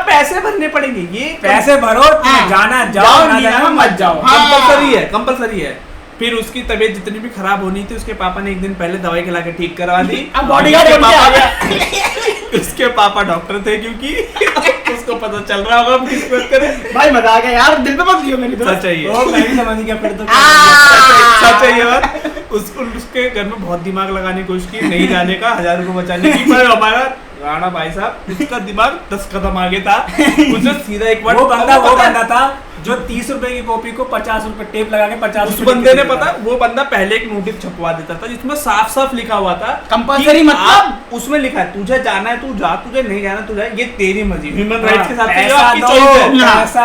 पैसे भरने पड़ेंगे, ये पैसे भरो, जाना जाओ, ना जाना मत जाओ, कंपलसरी है। फिर उसकी तबीयत जितनी भी खराब होनी थी उसके पापा ने एक दिन पहले दवाई खिला के ठीक करवा दी। अब बॉडीगार्ड आ गया। उसके पापा डॉक्टर थे क्योंकि उसको पता चल रहा होगा किस बात करे। भाई मजा आ गया यार, दिल पे मत लियो मेरी दोस्त। सच है ये, मैं भी समझ गया फिर तो। सच है ये बात। उसके घर में बहुत दिमाग लगाने की कोशिश की, नहीं जाने का, 1000 रुपए बचाने की, पर हमारा राणा भाई साहब उसका दिमाग 10 कदम आगे था। उसने सीधा एक बार वो बंदा था जो 30 रुपए की कॉपी को 50 रुपए टेप लगा के 50 उस बंदे ने पता, वो बंदा पहले एक नोटिस छपवा देता था जिसमें साफ साफ लिखा हुआ था कंपलसरी, मतलब उसमें लिखा है तुझे जाना है तू जा, तुझे नहीं जाना तू जा, ये तेरी मर्जी। ह्यूमन राइट्स के हिसाब से आपकी चॉइस है,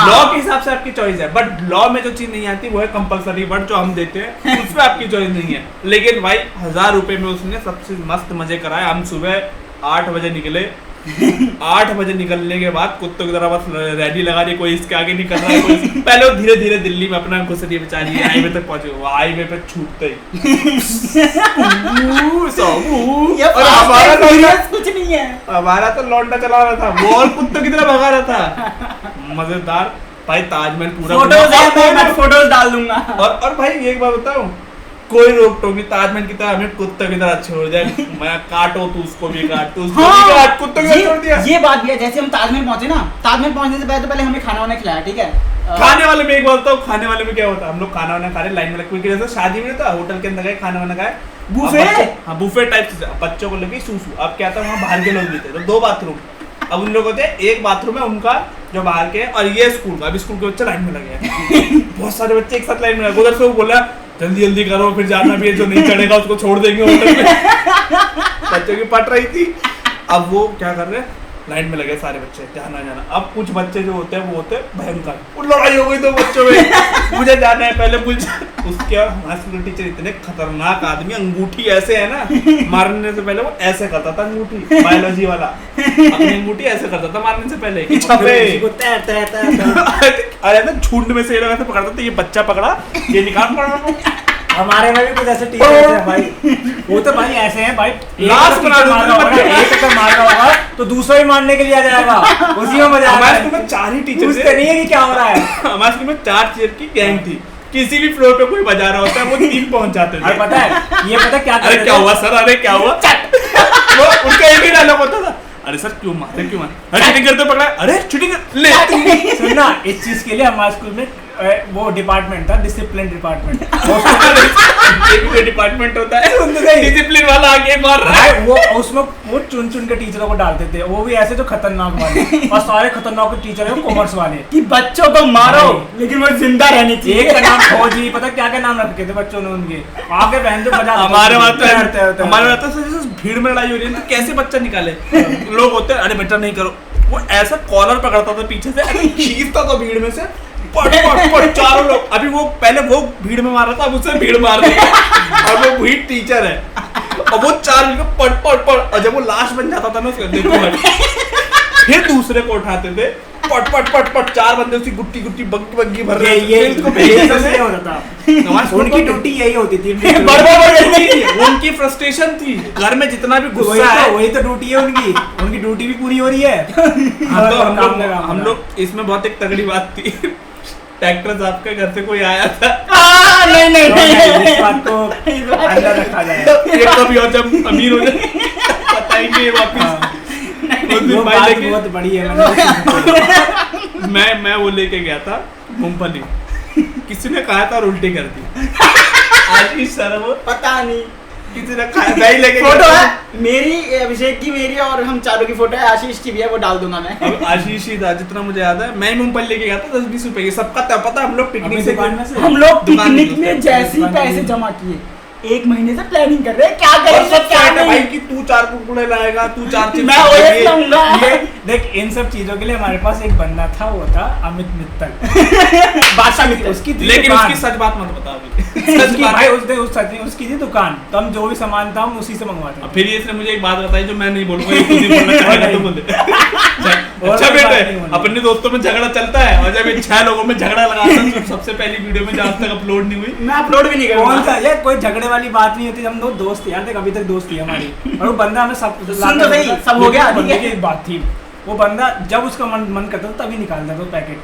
लॉ के हिसाब से आपकी चॉइस है, बट लॉ में जो चीज नहीं आती वो है कंपलसरी वर्ड जो हम देते हैं, उसमें आपकी चॉइस नहीं है। लेकिन भाई 1000 रुपए में उसने सबसे मस्त मजे कराए। हम सुबह 8 बजे निकले, 8 बजे निकलने के बाद कुत्तों की तरह बस रेडी लगा दी, कोई इसके आगे नहीं कर रहा है, कोई पहले वो धीरे धीरे दिल्ली में अपना घुस रही है बेचारी, हाईवे तक पहुंचे, वो हाईवे पे छूटते ही और हमारा कुछ नहीं है, हमारा तो लौंडा चला रहा था, वो और कुत्तों की तरह भगा रहा था। मजेदार भाई, ताजमहल पूरा फोटोज डाल दूंगा। और भाई एक बात बताऊं, कोई रोक टोक नहीं, ताजमहल की तरह हमें कुत्ते की तरह छोड़ जाए, मैं काटो तू उसको भी काट, तू उसको भी काट, कुत्ते की तरह छोड़ दिया। ये बात भी है, जैसे हम ताजमहल पहुंचे ना, ताजमहल पहुंचने से पहले हमें खाना वाना खिलाया, ठीक है। खाने वाले में एक बात बताऊं, खाने वाले में क्या होता है, हम लोग खाना वाना खा रहे लाइन में लग, क्योंकि जैसे शादी में था होटल के अंदर गए खाना वाना खाए, बुफे, हाँ बुफे टाइप से, बच्चों को लगे सूसू। अब क्या था वहाँ बाहर के लोग भी थे, तो 2 बाथरूम, अब उन लोगों थे, एक बाथरूम है उनका जो बाहर के, और ये स्कूल का। अभी स्कूल के बच्चे लाइन में लगे हैं, बहुत सारे बच्चे एक साथ लाइन में लगे। उधर से वो बोला जल्दी जल्दी करो, फिर जाना भी है, जो नहीं चढ़ेगा उसको छोड़ देंगे होटल में। बच्चों की पट रही थी। अब वो क्या कर रहे हैं, लाइन में लगे सारे बच्चे, जाना। अब कुछ बच्चे जो होते हैं वो होते हैं भयंकर, वो लड़ाई हो गई 2 बच्चों में, मुझे जाना है पहले उसके हमारे स्कूल टीचर इतने खतरनाक आदमी, अंगूठी ऐसे है ना, मारने से पहले वो ऐसे करता था अंगूठी, बायोलॉजी वाला अपनी अंगूठी ऐसे करता था मारने से पहले कि छपे। अरे ना झुंड में से ये लोग ऐसे पकड़ता था, ये बच्चा पकड़ा, ये निकाल। हमारे में भी कुछ ऐसे टीचर हैं भाई, वो तो भाई ऐसे हैं भाई, लास्ट बना एक मार रहा होगा तो दूसरा ही मारने के लिए आ जाएगा, उसी में मजा। हमारे स्कूल में 4 ही टीचर थे, नहीं है कि क्या हो रहा है। हमारे स्कूल में 4 टीचर की गैंग थी, किसी भी फ्लोर पे कोई बजा रहा होता है वो 3 पहुंच जाते थे। पता है ये पता क्या, अरे क्या हुआ सर, अरे क्या हुआ, वो उनका एक ही डायलॉग होता था, अरे सर क्यों मारे, अरे चीटिंग करते पकड़ा, अरे चीटिंग ले। सुनना, इस चीज के लिए हमारे स्कूल में वो डिपार्टमेंट था, डिसिप्लिन डिपार्टमेंट। डिपार्टमेंट होता है, डिसिप्लिन वाला आगे मार रहा है। वो उसमें वो चुन चुन के टीचरों को डालते थे, वो भी ऐसे जो खतरनाक वाले, और सारे खतरनाक टीचर है कॉमर्स वाले कि बच्चों को मारो लेकिन वो जिंदा रहनी चाहिए। एक का नाम फौजी, पता क्या क्या नाम रखे थे बच्चों ने उनके, आगे बहन जो बजा। हमारे वहाँ तो भीड़ में लड़ाई हो रही है तो कैसे बच्चा निकाले, लोग होते हैं अरे बेटा नहीं करो, वो ऐसा कॉलर पकड़ता था पीछे से, ऐसे खींचता था भीड़ में से, पट पट पट चारों लोग। अभी वो पहले वो भीड़ में मार रहा था, अब उससे भीड़ मार रही है, और वो भीड़ टीचर है, और वो चार मिलकर पट पट पट, और जब वो लास्ट बन जाता था ना उसके देखो फिर दूसरे को उठाते थे, पट पट पट पट, चार बंदे उसकी गुट्टी गुट्टी बग्गी बग्गी भर रहे थे। ये सबसे होता था, उनकी ड्यूटी यही होती थी, उनकी फ्रस्ट्रेशन थी, घर में जितना भी गुस्सा है वही तो ड्यूटी है उनकी, उनकी ड्यूटी भी पूरी हो रही है। हम लोग इसमें बहुत एक तगड़ी बात थी, ट्रैक्टर साहब के घर से कोई आया था, नहीं इस बात को अंदर रखा जाए, एक कभी और जब अमीर हो जाए बताएंगे वापिस। वो बात बहुत बड़ी है। मैं वो लेके गया था मूंगफली, किसी ने कहा था और उल्टी कर दी, आशीष सर वो पता नहीं किसी ने खाया, नहीं लेके फोटो है मेरी, अभिषेक की मेरी और हम चारों की फोटो है, आशीष की भी है, वो डाल दूंगा मैं। अब आशीष ही था जितना मुझे याद है, मैं मूंगफली लेके गया था 10-20 रुपए की, सबका था पता, हम लोग पिकनिक से हम लोग पिकनिक में जैसे ही पैसे जमा किए, एक महीने से प्लानिंग कर रहे हैं क्या करेंगे क्या नहीं, भाई कि तू 4 कुरकुरे लाएगा, तू 4 चिप्स मैं ओएस लाऊंगा। देख इन सब चीजों के लिए हमारे पास एक बंदा था, वो था अमित मित्तल, बादशाह मित्तल। उसकी लेकिन उसकी सच बात मत बता मुझे, उसकी भाई उसकी थी दुकान, तो हम जो भी सामान था हम उसी से मंगवाते थे। फिर इसने मुझे एक बात बताई जो मैं नहीं बोलूंगा, ये खुद ही बोलना चाहेगा तो बोल दे। अच्छा बेटे, अपने दोस्तों में झगड़ा चलता है, और जब 6 लोगों में झगड़ा लगा सबसे पहली वीडियो में जब तक अपलोड नहीं हुई, मैं अपलोड भी नहीं करूंगा। ये कोई झगड़े वाली बात नहीं होती, हम दो दोस्त यार देख, अभी तक दोस्ती है हमारी, और वो बंदा हमें सब सुन तो सही, सब हो गया, ठीक है। एक बात थी, वो बंदा जब उसका मन करता था तभी निकालता था पैकेट,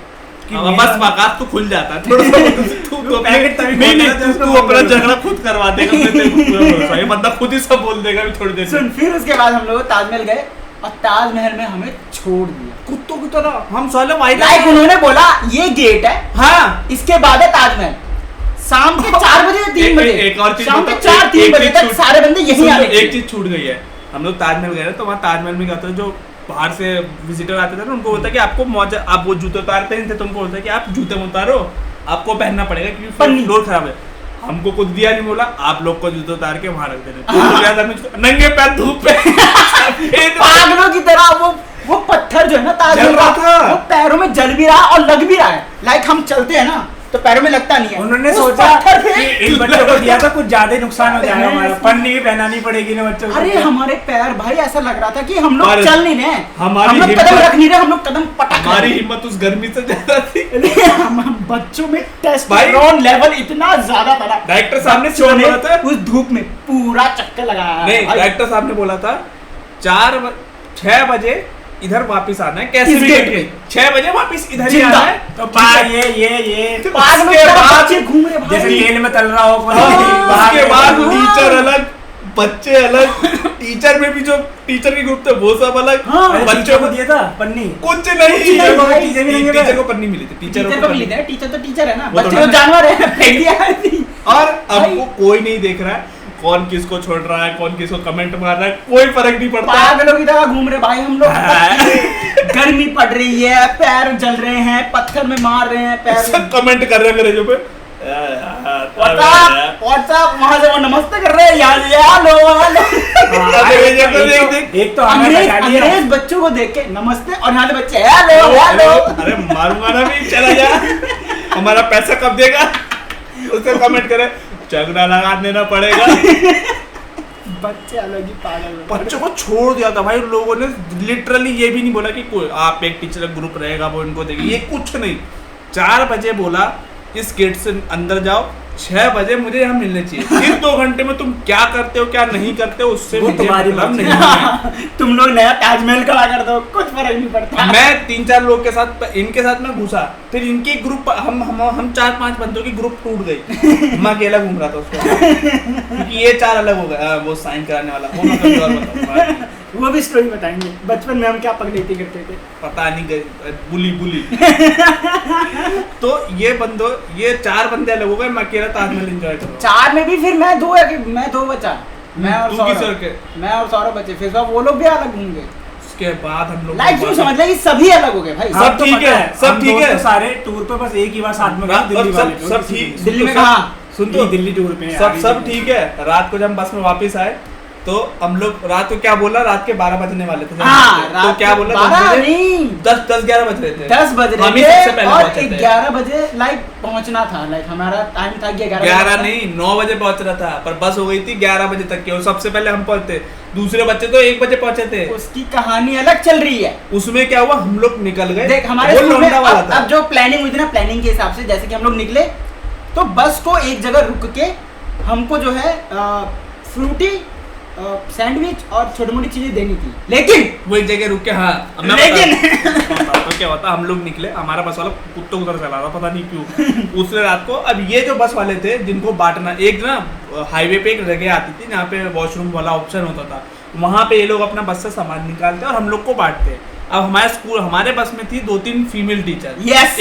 बस बाकात तो खुल जाता है थोड़ा सा, पैकेट तभी नहीं तू अपना झगड़ा खुद करवा देगा, मैं तेरे को पूरा भरोसा है, ये बंदा खुद ही सब बोल देगा थोड़ी देर। सुन, फिर उसके बाद हम लोग ताजमहल गए, और ताजमहल में हमें छोड़ दिया कुत्तों की तरह, हम साले लाइक उन्होंने बोला ये गेट है, हाँ इसके बाद है ताजमहल, शाम के 4 बजे या 3 बजे, एक और चीज शाम के 4-3 बजे तक सारे बंदे यही आ रहे थे। एक चीज छूट गई है, हम लोग ताजमहल गए तो वहाँ ताजमहल में क्या होता है, जो बाहर से विजिटर आते थे ना, उनको बोलता है कि आपको मौजा, आप वो जूते उतारते नहीं थे, तुमको बोलता है कि आप जूते में उतारो, आपको पहनना पड़ेगा क्योंकि फ्लोर खराब है। हमको कुछ दिया नहीं, बोला आप लोग को जूते उतार के वहां रख देना, नंगे पैर धूप पे पागलों की तरह वो पत्थर जो है ना ताजमहल का, वो पैरों में जल भी रहा और लग भी रहा है, लाइक हम चलते हैं ना तो पैरों में लगता नहीं है। उन्होंने सोचा कि इन बच्चों को दिया था कुछ ज्यादा नुकसान हो जाएगा, हमारा पन्नी भी पहनानी पड़ेगी ना बच्चों को। अरे हमारे पैर भाई ऐसा लग रहा था कि हम लोग चल नहीं रहे, हम लोग हमारी कदम रख नहीं रहे, हम लोग कदम पटक रहे। हमारी हिम्मत उस गर्मी से ज्यादा थी, हम बच्चों में टेस्टोस्टेरोन लेवल इतना ज्यादा था। डायरेक्टर साहब ने क्यों बोला था, उस धूप में पूरा चक्कर लगाया। नहीं, डायरेक्टर साहब ने बोला था 6 बजे इधर वापस आना है, कैसे भी करके 6 बजे वापस इधर ही आना है। तो ये पागलों के बाद घूम रहे जैसे तेल में तल रहा हो, उसके बाद टीचर अलग, बच्चे अलग, टीचर में भी जो टीचर के ग्रुप थे वो सब अलग। बच्चों को दिया था पन्नी, कुछ नहीं, टीचर को पन्नी मिली थी, टीचर को मिली थी, टीचर तो टीचर है ना, बच्चे तो जानवर है। और अब वो कोई नहीं देख रहा है कौन किसको छोड़ रहा है, कौन किसको कमेंट मार रहा है, कोई फर्क नहीं पड़ता। पागलों की तरह घूम रहे भाई हम लोग, गर्मी पड़ रही है, पैर जल रहे हैं, पत्थर में मार रहे हैं पैर, सब कमेंट कर रहे हैं अंग्रेजों पे, व्हाट्सएप वहां से वो नमस्ते कर रहे हैं, हेलो एक तो अंग्रेज बच्चों को देख के नमस्ते, और यहाँ बच्चे हेलो हेलो। अरे मारूंगा ना भी, चला जा, हमारा पैसा कब देगा, उससे कमेंट करे झगड़ा लगा देना पड़ेगा। बच्चे अलग ही पागल, बच्चों को छोड़ दिया था भाई लोगों ने, लिटरली ये भी नहीं बोला कि कोई आप एक टीचर का ग्रुप रहेगा वो इनको देगी, ये कुछ नहीं। 4 बजे बोला इस गेट से अंदर जाओ, 6 बजे मुझे यहाँ मिलने चाहिए। इन 2 घंटे में तुम क्या करते हो क्या नहीं करते हो उससे तुम्हारी मतलब नहीं है। तुम लोग नया ताजमहल खड़ा कर दो, कुछ फर्क नहीं पड़ता। मैं 3-4 लोग के साथ, इनके साथ मैं घुसा, फिर इनके ग्रुप हम 4-5 बंदों की ग्रुप टूट गई, मैं अकेला घूम रहा था उसको, क्योंकि ये 4 अलग हो गए, वो साइन कराने वाला, वो मैं कभी और बताऊंगा। वो भी स्टोरी बताएंगे, बचपन में हम क्या पगलेती करते थे। पता नहीं, बुली तो ये 4 बंदे अलग हो गए, मैं अकेला ताजमहल एंजॉय कर रहा हूँ। 4 में भी फिर मैं दो बचा, मैं और सौरभ बचे, फिर वो लोग भी अलग होंगे। उसके बाद हम लोग लाइक क्यों समझ ले कि सभी अलग हो गए भाई। सब ठीक है, सब ठीक है। सारे टूर पे बस एक ही बार साथ में गए, दिल्ली वाले सब ठीक। दिल्ली में कहाँ? सुन तो, दिल्ली टूर पे सब ठीक है। रात को जब हम बस में वापस आए तो हम लोग रात को क्या बोला, रात के 12 बजने वाले थे। तो क्या बोला, 10-11 बज रहे थे, 10 बज रहे थे और 11 बजे लाइक पहुंचना था। लाइक हमारा टाइम था 11 नहीं 9 बजे पहुंच रहा था, पर बस हो गई थी 11 बजे तक की, और सबसे पहले हम पहुंचे। दूसरे बच्चे तो 1 बजे पहुंचे थे। उसकी कहानी अलग चल रही है। उसमें क्या हुआ, हम लोग निकल गए। देख हमारे स्कूल में अब जो प्लानिंग हुई थी ना, प्लानिंग के हिसाब से जैसे कि हम लोग निकले तो बस को एक जगह रुक के हमको जो है फ्रूटी, सैंडविच और छोटी मोटी चीजें देनी थी, लेकिन वो एक जगह रुक के, हाँ लेकिन तो क्या होता, हम लोग निकले, हमारा बस वाला कुत्तों की तरह चला रहा, पता नहीं क्यों। उसने रात को, अब ये जो बस वाले थे जिनको बांटना, एक ना हाईवे पे एक जगह आती थी जहाँ पे वॉशरूम वाला ऑप्शन होता था, वहाँ पे ये लोग अपना बस से सामान निकालते और हम लोग को बांटते। अब हमारे बस में थी 2-3 फीमेल टीचर,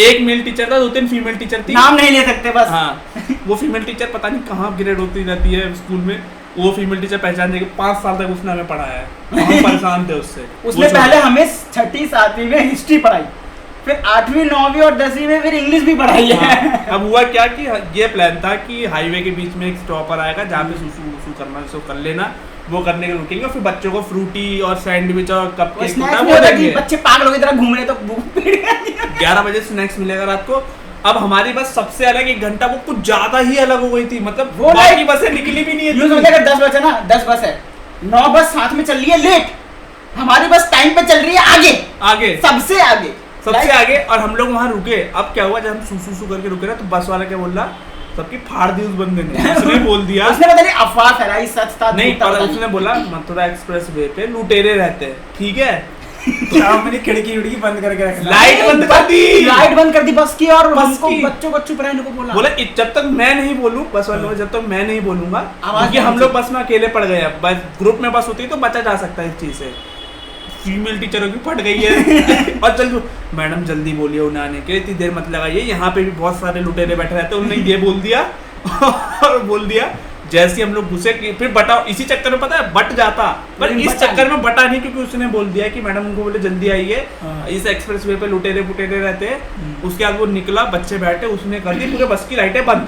एक मेल टीचर था, 2-3 फीमेल टीचर थी, नाम नहीं ले सकते बस। हाँ, वो फीमेल टीचर पता नहीं कहाँ ग्रेड होती रहती है स्कूल में, वो फीमेल टीचर पहचान देगी। 5 साल तक उसने हमें पढ़ाया है, हम परेशान थे उससे। उसने पहले हमें 6ठी 7वीं में हिस्ट्री पढ़ाई, फिर 8वीं 9वीं और 10वीं में फिर इंग्लिश भी पढ़ाई है। अब हुआ क्या कि ये प्लान था कि हाईवे के बीच में एक स्टॉपर आएगा जहाँ पे सुसु करना सो कर लेना, वो करने के रुकेंगे, और फिर बच्चों को फ्रूटी और सैंडविच और कपकेक वो देंगे। बच्चे पागलों की तरह घूम रहे तो 11 बजे स्नैक्स मिलेगा रात को। अब हमारी बस सबसे अलग 1 घंटा वो कुछ ज्यादा ही अलग हो गई थी, मतलब वो बाकी बसें निकली भी नहीं है। 10 बस है ना, 10 बस है, 9 बस साथ में चल रही है लेट, हमारी बस टाइम पे चल रही है आगे सबसे आगे। और हम लोग वहाँ रुके। अब क्या हुआ, जब हम सुसु करके रुके ना, तो बस वाला क्या बोल रहा, सबकी फाड़ दी उस बंदे ने। उसने बोल दिया, उसने पता नहीं अफवाह फैलाई, सच था नहीं, पर उसने बोला मथुरा एक्सप्रेस वे पे लुटेरे रहते हैं, ठीक है। तो मैंने खिड़की बंद करके रखा, लाइट बंद कर दी बस की, और बच्चों को चुप रहने को बोला। बोला जब तक मैं नहीं बोलूं, बस वालों को जब तक मैं नहीं बोलूंगा, क्योंकि हम लोग बस में अकेले पड़ गए हैं, बस ग्रुप में बस होती है तो बचा जा सकता है इस चीज से। फीमेल टीचरों की फट गई है और चल मैडम जल्दी बोलिए, उन्हें आने के लिए इतनी देर मत लगाइए, यहाँ पे भी बहुत सारे लुटेरे बैठे रहते हैं। उन्होंने ये बोल दिया और बोल दिया। जैसे हम लोग घुसे, फिर बटा, इसी चक्कर में पता है बट जाता, पर इस चक्कर में बटा नहीं, क्योंकि उसने बोल दिया कि मैडम उनको बोले जल्दी आइए, इस एक्सप्रेस वे पे लुटेरे पुटेरे रहते हैं। उसके बाद वो निकला, बच्चे बैठे, उसने कर दी पूरे बस की लाइटें बंद।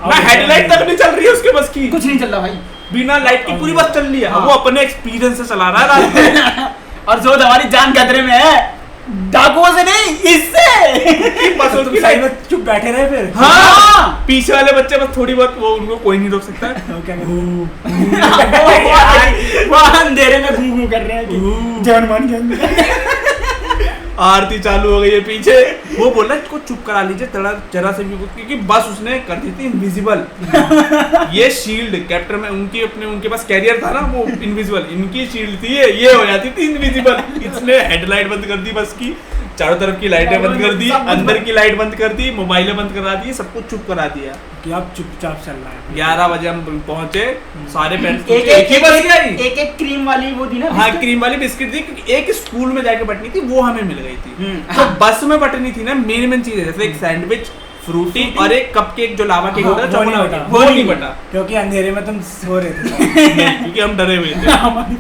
हेडलाइट तक नहीं चल रही है उसके बस की, कुछ नहीं चल रहा भाई, बिना लाइट की पूरी बस चल रही है। वो अपने एक्सपीरियंस से चला रहा है रात में और जो हमारी जान खतरे में है, डाकुओं से नहीं, इससे बस उसकी साइड में चुप बैठे रहे फिर। हाँ, पीछे वाले बच्चे बस थोड़ी बहुत, वो उनको कोई नहीं रोक सकता। वो अंधेरे में घूम कर रहे हैं, जानमान के आरती चालू हो गई है पीछे। वो बोला इसको चुप करा लीजिए जरा से भी, क्योंकि बस उसने कर दी थी इनविजिबल। ये शील्ड कैप्टन में उनके पास कैरियर था ना, वो इनविजिबल, इनकी शील्ड थी, ये हो जाती थी इनविजिबल। इसने हेडलाइट बंद कर दी बस की, चारों तरफ की लाइटें बंद कर दी, अंदर की लाइट बंद कर दी, मोबाइलें बंद करा दी, सब कुछ चुप करा दिया कि अब चुपचाप चल रहा है। 11 बजे हम पहुंचे, सारे पेरेंट्स एक क्रीम वाली वो थी ना, हाँ क्रीम वाली बिस्किट थी, क्योंकि एक स्कूल में जाके बटनी थी, वो हमें मिल गई थी। तो बस में बटनी थी ना, मेन चीज है, जैसे एक सैंडविच, फ्रूटी और एक कपकेक जो लावा केक होता है, वो नहीं बटा, क्योंकि अंधेरे में तुम सो रहे थे। क्योंकि हम डरे हुए थे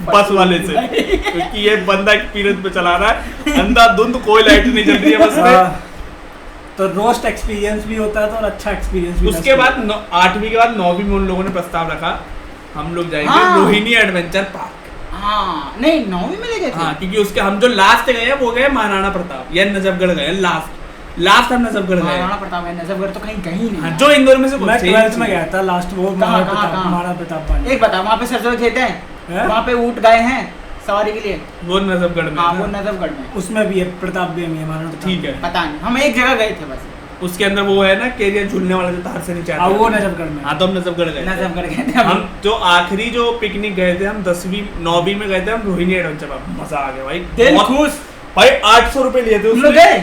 बस वाले से, क्योंकि ये बंदा एक्सपीरियंस पे चला रहा है, अंधाधुंध कोई लाइट नहीं चल रही है बस में। तो रोस्ट एक्सपीरियंस भी होता है, तो और अच्छा एक्सपीरियंस भी। उसके बाद 8वीं के बाद 9वीं में उन लोगों ने प्रस्ताव रखा, हम लोग जाएंगे रोहिणी एडवेंचर पार्क। हाँ, नहीं 9वीं में ले गए थे। हाँ, क्योंकि उसके हम जो लास्ट गए वो गए महाराणा प्रताप या नजफगढ़ गए, लास्ट हम नजफगढ़ गए। महाराणा प्रताप है, नजफगढ़ तो कहीं नहीं। हाँ, जो इंदौर में से मैं 12th में गया था लास्ट, वो महाराणा प्रताप। एक बता, वहाँ पे सरसों खेत है, वहाँ पे ऊंट गए हैं सवारी के लिए, वो नजफगढ़ में। हाँ, वो नजफगढ़ में, उसमें भी है प्रताप भी है हमारा, ठीक है, पता नहीं, हम एक जगह गए थे बस। उसके अंदर वो है ना कैरियर झूलने वाला जो तार से नीचे आता है, वो नजफगढ़ में। हाँ, तो हम नजफगढ़ गए थे। हम जो आखिरी जो पिकनिक गए थे, हम 10वीं 9वीं में गए थे, हम रोहिणी एडवेंचर पार्क। मजा आ गया भाई, दिल खुश भाई। 800 रुपए लिए थे उसने। गए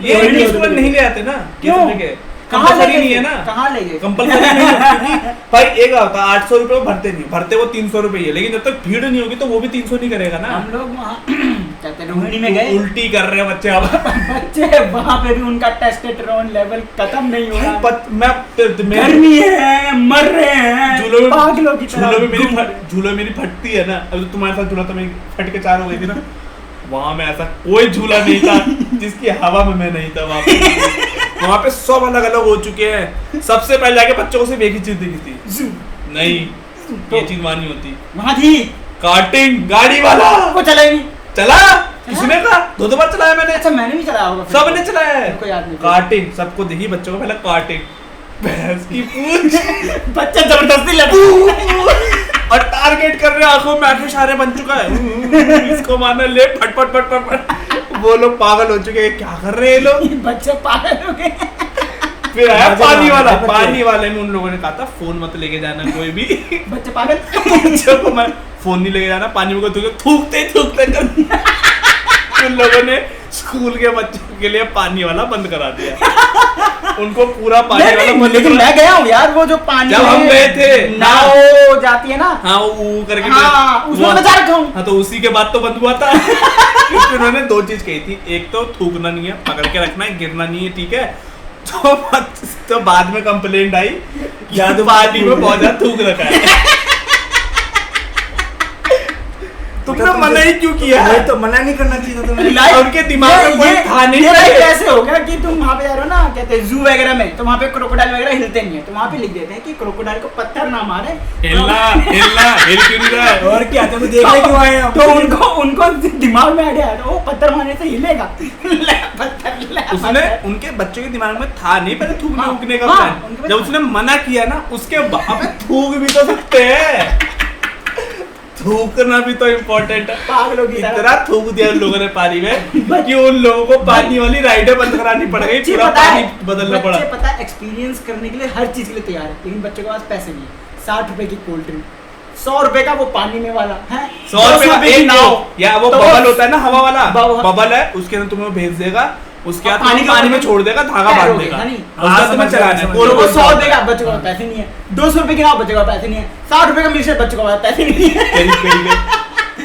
ये स्टूडेंट नहीं ले आते ना, क्यों? कंपलसरी नहीं है ना, कहाँ ले गए कंपलसरी नहीं है क्योंकि भाई एक होता है 800 रुपये भरते नहीं, भरते वो 300 रुपये है, लेकिन जब तक भीड़ नहीं होगी तो वो भी 300 नहीं करेगा ना। हम लोग वहाँ कहते रोहिणी में गए, उल्टी कर रहे हैं बच्चे अब बच्चे वहाँ पे भी उनका टेस्टोस्टेरोन लेवल खत्म नहीं हो रहा। मैं गर्मी है, मर रहे हैं पागलों की तरह। झूलों मेरी फटती है ना, अब तुम्हारे साथ झूला तो मेरी फट के 4 हो गई थी ना, वहां में ऐसा कोई झूला नहीं था जिसकी हवा में मैं नहीं था। वहां पे सब अलग अलग हो चुके हैं। सबसे पहले जाके बच्चों को सिर्फ एक ही चीज देखी थी, नहीं ये चीज मानी होती वहां थी कार्टिंग, गाड़ी वाला वो चला नहीं, चला किसने कहा, 2 बार चलाया मैंने। अच्छा मैंने भी चलाया होगा, सबने चलाया है, कोई याद नहीं। कार्टिंग सबको देखी बच्चों को पहले कार्टिंग, भैंस की पूंछ बच्चा जबरदस्ती लगा और टारगेट कर रहे हैं, आंखों में आंखें इशारे बन चुका है इसको मारना, ले फट फट फट फट फट। वो लोग पागल हो चुके हैं, क्या कर रहे हैं लोग, बच्चे पागल हो गए। फिर आया पानी वाला, पानी वाले में उन लोगों ने कहा था फोन मत लेके जाना कोई भी बच्चे पागल बच्चों को मैं फोन नहीं लेके जाना, पानी में थूकते कर उन लोगों ने स्कूल के बच्चों के लिए पानी वाला बंद करा दिया, उनको पूरा पानी वाला बंद। लेकिन मैं गया हूँ यार, वो जो पानी जब हम गए थे नाव जाती है ना, हाँ वो करके, हाँ उसमें मैं जा रखा हूँ। हाँ तो उसी के बाद तो बंद हुआ था क्योंकि उन्होंने 2 चीज कही थी, एक तो थूकना नहीं है, पकड़ के रखना है, गिरना नहीं है, ठीक है। तो बाद में कंप्लेंट आई याद पानी में बहुत ज्यादा थूक रखा है तुमने मना ही क्यों किया है? तो मना नहीं करना चाहिए तुम्हें। उनके दिमाग में कोई था नहीं। ये कैसे होगा कि तुम वहाँ पे जा रहे हो ना, कहते हैं जू वगैरह में, तो वहाँ पे क्रोकोडाइल वगैरह हिलते नहीं है, तो वहाँ पे लिख देते हैं कि क्रोकोडाइल को पत्थर ना मारे, हिलना हिल क्यों नहीं रहा है? और क्या तुम देखने क्यों आए हम? तो उनको दिमाग में आ गया, तो वो पत्थर मारने से हिलेगा पत्थर। उसने उनके बच्चों के दिमाग में था नहीं पहले थूकने उगने का हाँ, प्लान, जब उसने मना किया ना उसके बाद थूक भी तो सकते हैं, थूकना भी तो इम्पोर्टेंट है। पागलों की इतना थूक दिया उन लोगों ने पानी में कि उन लोगों को पानी वाली राइडें बंद करानी पड़ गई, पूरा पानी बदलना पड़ा। बच्चे पता है एक्सपीरियंस करने के लिए हर चीज के लिए तैयार है, लेकिन बच्चों के पास पैसे नहीं है। 60 रुपए की कोल्ड ड्रिंक, 100 रुपए का वो पानी में वाला है, 100 रुपए का एक नाव, या वो तो बबल होता है ना हवा वाला, बबल है, उसके अंदर तुम्हें भेज देगा, उसके बाद पानी में छोड़ देगा, धागा बांध देगा, उसका तुम्हें चलाना है। वो 100 रुपए का बच्चों के पास पैसे नहीं है, 200 रुपए की नाव बच्चों के पास पैसे नहीं है, 60 रुपए का मिक्सर बच्चों के पास पैसे नहीं है।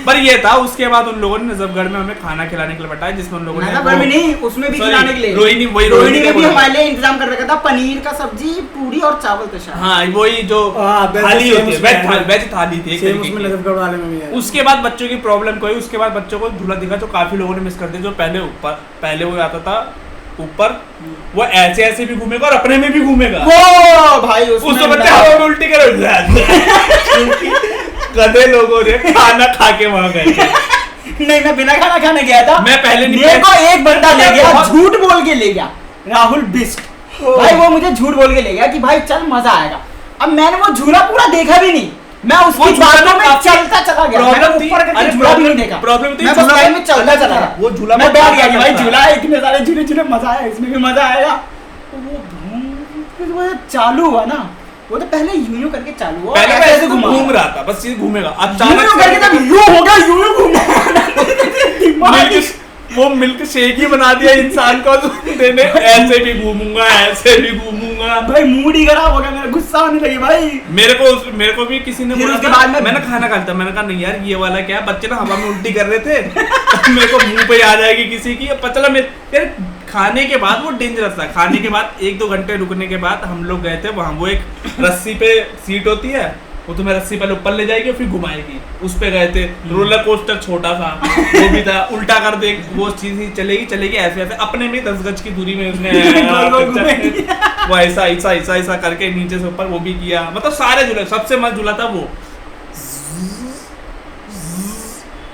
पर ये था, उसके बाद उन लोगों ने नजफगढ़ में हमें खाना खिलाने के लिए बताया, जिसमें उन लोगों ने नजफगढ़ में नहीं, उसमें भी खिलाने के लिए रोहिणी में भी हमारे लिए इंतजाम कर रखा था, पनीर का सब्जी, पूरी और चावल था शायद। हाँ वही जो थाली होती है, वेज थाली थी उसमें नजफगढ़ वाले में भी है। उसके बाद बच्चों की प्रॉब्लम कोई, उसके बाद बच्चों को झूला दिखा जो काफी लोगों ने मिस कर दिया, जो पहले वो आता था ऊपर, वो ऐसे ऐसे भी घूमेगा और अपने में भी घूमेगा, वो भाई उसमें बच्चे हवा में उल्टी कर गधे लोगों ने खाना खा के वहां गए थे। नहीं मैं बिना खाना खाने गया था, मैं पहले नहीं, मेरे को एक बंदा ले गया, झूठ बोल के ले गया, राहुल बिस्ट भाई, वो मुझे झूठ बोल के ले गया कि भाई चल मजा आएगा। अब मैंने वो झूला पूरा देखा भी नहीं, मैं उसकी बातों में चलता चला गया, मैंने ऊपर करके झूला भी नहीं देखा, प्रॉब्लम थी मैं बस लाइन में चलता चला गया, वो झूला मैं बैठ गया कि भाई झूला है, इतने सारे झूले झूले, मजा आया, इसमें भी मजा आएगा। वो चालू हुआ ना, वो तो पहले यूं करके चालू हुआ, पहले ऐसे घूम रहा था, बस ये घूमेगा, अचानक करके तब यूं हो गया, यूं घूमा, वो मिल्क शेक ही बना दिया इंसान को, देने ऐसे भी घूमूंगा, ऐसे भी घूमूंगा, भाई मूड ही खराब हो गया, मेरा गुस्सा आने लगी भाई। मेरे को भी किसी ने बोला, उसके बाद में मैंने खाना खा था, मैंने कहा नहीं यार ये वाला क्या, बच्चे ना हवा में उल्टी कर रहे थे मेरे को मुंह पे आ जाएगी किसी की, पता चला यार खाने के बाद वो डेंजरस था। खाने के बाद 1-2 घंटे रुकने के बाद हम लोग गए थे वहाँ, वो एक रस्सी पे सीट होती है, वो तुम्हें रस्सी पहले ऊपर ले जाएगी और फिर घुमाएगी, उस पे गए थे। रोलर कोस्टर छोटा सा वो भी था, उल्टा कर दे वो चीज चलेगी ऐसे ऐसे, अपने में 10 गज की दूरी में उसने वो ऐसा करके नीचे से ऊपर वो भी किया, मतलब सारे झूले, सबसे मस्त झूला था वो,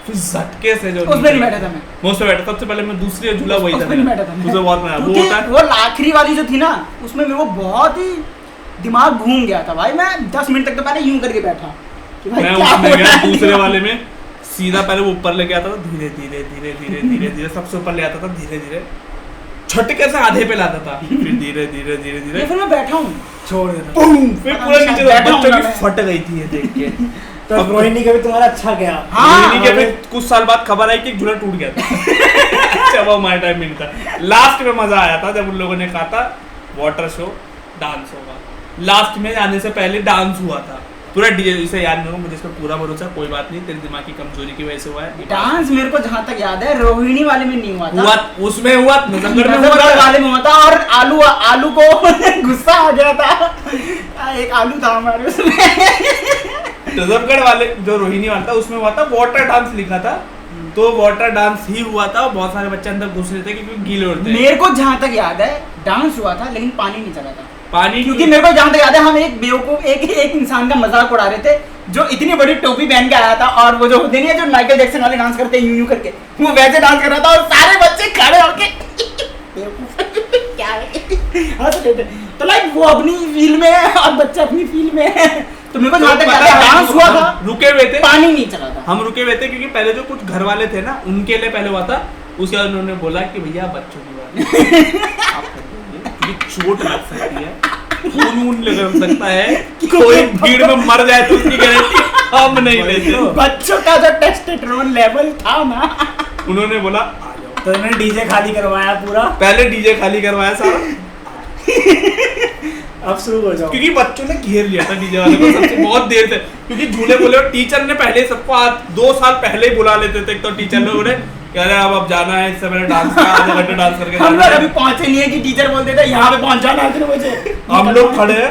फिर झटके से जो उसमें नहीं बैठा था मैं, उस पे बैठा, सबसे पहले मैं दूसरी झूला वही था, नहीं बैठा था मुझे बहुत मजा, वो होता है वो आखिरी वाली जो थी ना, उसमें मेरे को बहुत ही दिमाग घूम गया था भाई, मैं 10 मिनट तक तो पहले यूं करके बैठा कि भाई मैं क्या उसमें हो गया रहा है? दूसरे वाले में सीधा पहले वो ऊपर लेके आता था, धीरे धीरे सबसे ऊपर ले आता था, धीरे धीरे झटके से आधे पे लाता था, फिर धीरे धीरे फिर मैं बैठा हूँ, छोड़ देना, फिर पूरा नीचे बच्चों की फट गई थी ये देख के। तो रोहिणी का भी तुम्हारा अच्छा गया। रोहिणी के भी कुछ साल बाद खबर आई कि एक झूला टूट गया था अच्छा वो हमारे टाइम में नहीं था। लास्ट में मजा आया था जब उन लोगों ने कहा था वाटर शो, डांस होगा। लास्ट में आने से पहले डांस हुआ था पूरा डीजे। इसे याद नहीं होगा, मुझे इस पर पूरा भरोसा, कोई बात नहीं, तेरे दिमाग की कमजोरी की वजह से हुआ है। डांस मेरे को जहाँ तक याद है रोहिणी वाले में नहीं हुआ था, उसमें हुआ, नजफगढ़ में नजफगढ़ वाले में हुआ था। और आलू को गुस्सा आ गया था, एक आलू था हमारे उसमें। नजफगढ़ वाले जो रोहिणी वाला था उसमें हुआ था वाटर डांस लिखा था, तो वाटर डांस ही हुआ था। बहुत सारे बच्चे अंदर घुस रहे थे क्योंकि गीले होते हैं। मेरे को जहाँ तक याद है डांस हुआ था लेकिन पानी नहीं चला था। पानी क्योंकि मेरे को जहाँ तक याद है हम एक बेवकूफ एक इंसान का मजाक उड़ा रहे थे जो इतनी बड़ी टोपी पहन के आया था, और वो जो होते नहीं है जो माइकल जैक्सन वाले डांस करते हैं यूं करके, वो वैसे डांस कर रहा था और सारे बच्चे खड़े होके क्या हंस रहे थे। तो लाइक वो अपनी फील्ड में है और बच्चा अपनी फील्ड में है। तो मेरे को जहाँ तक याद है डांस हुआ था, रुके हुए थे, पानी नहीं चला था। हम रुके हुए थे क्योंकि पहले जो कुछ घर वाले थे ना उनके लिए पहले हुआ था। उसके बाद उन्होंने बोला कि भैया बच्चों की बात चोट लग सकती है, खून लग सकता है, कोई भीड़ में मर जाए तो उसकी गारंटी हम नहीं लेते। बच्चों का जो टेस्टोस्टेरोन लेवल था ना, उन्होंने बोला आ जाओ। तो उन्होंने डीजे खाली करवाया पूरा, पहले डीजे खाली करवाया सारा। अब शुरू हो जाओ, क्योंकि बच्चों ने घेर लिया था डीजे वाले को सबसे बहुत देर से, क्योंकि झूले बोले और टीचर ने पहले सबको 2 साल पहले ही बुला लेते थे। तो टीचर लोगों ने कह रहे अब जाना है, इससे मैंने डांस का आधा घंटा डांस करके हम लोग अभी पहुंचे नहीं है कि टीचर बोलते थे यहाँ पे पहुंचाना है 3 बजे। हम लोग खड़े हैं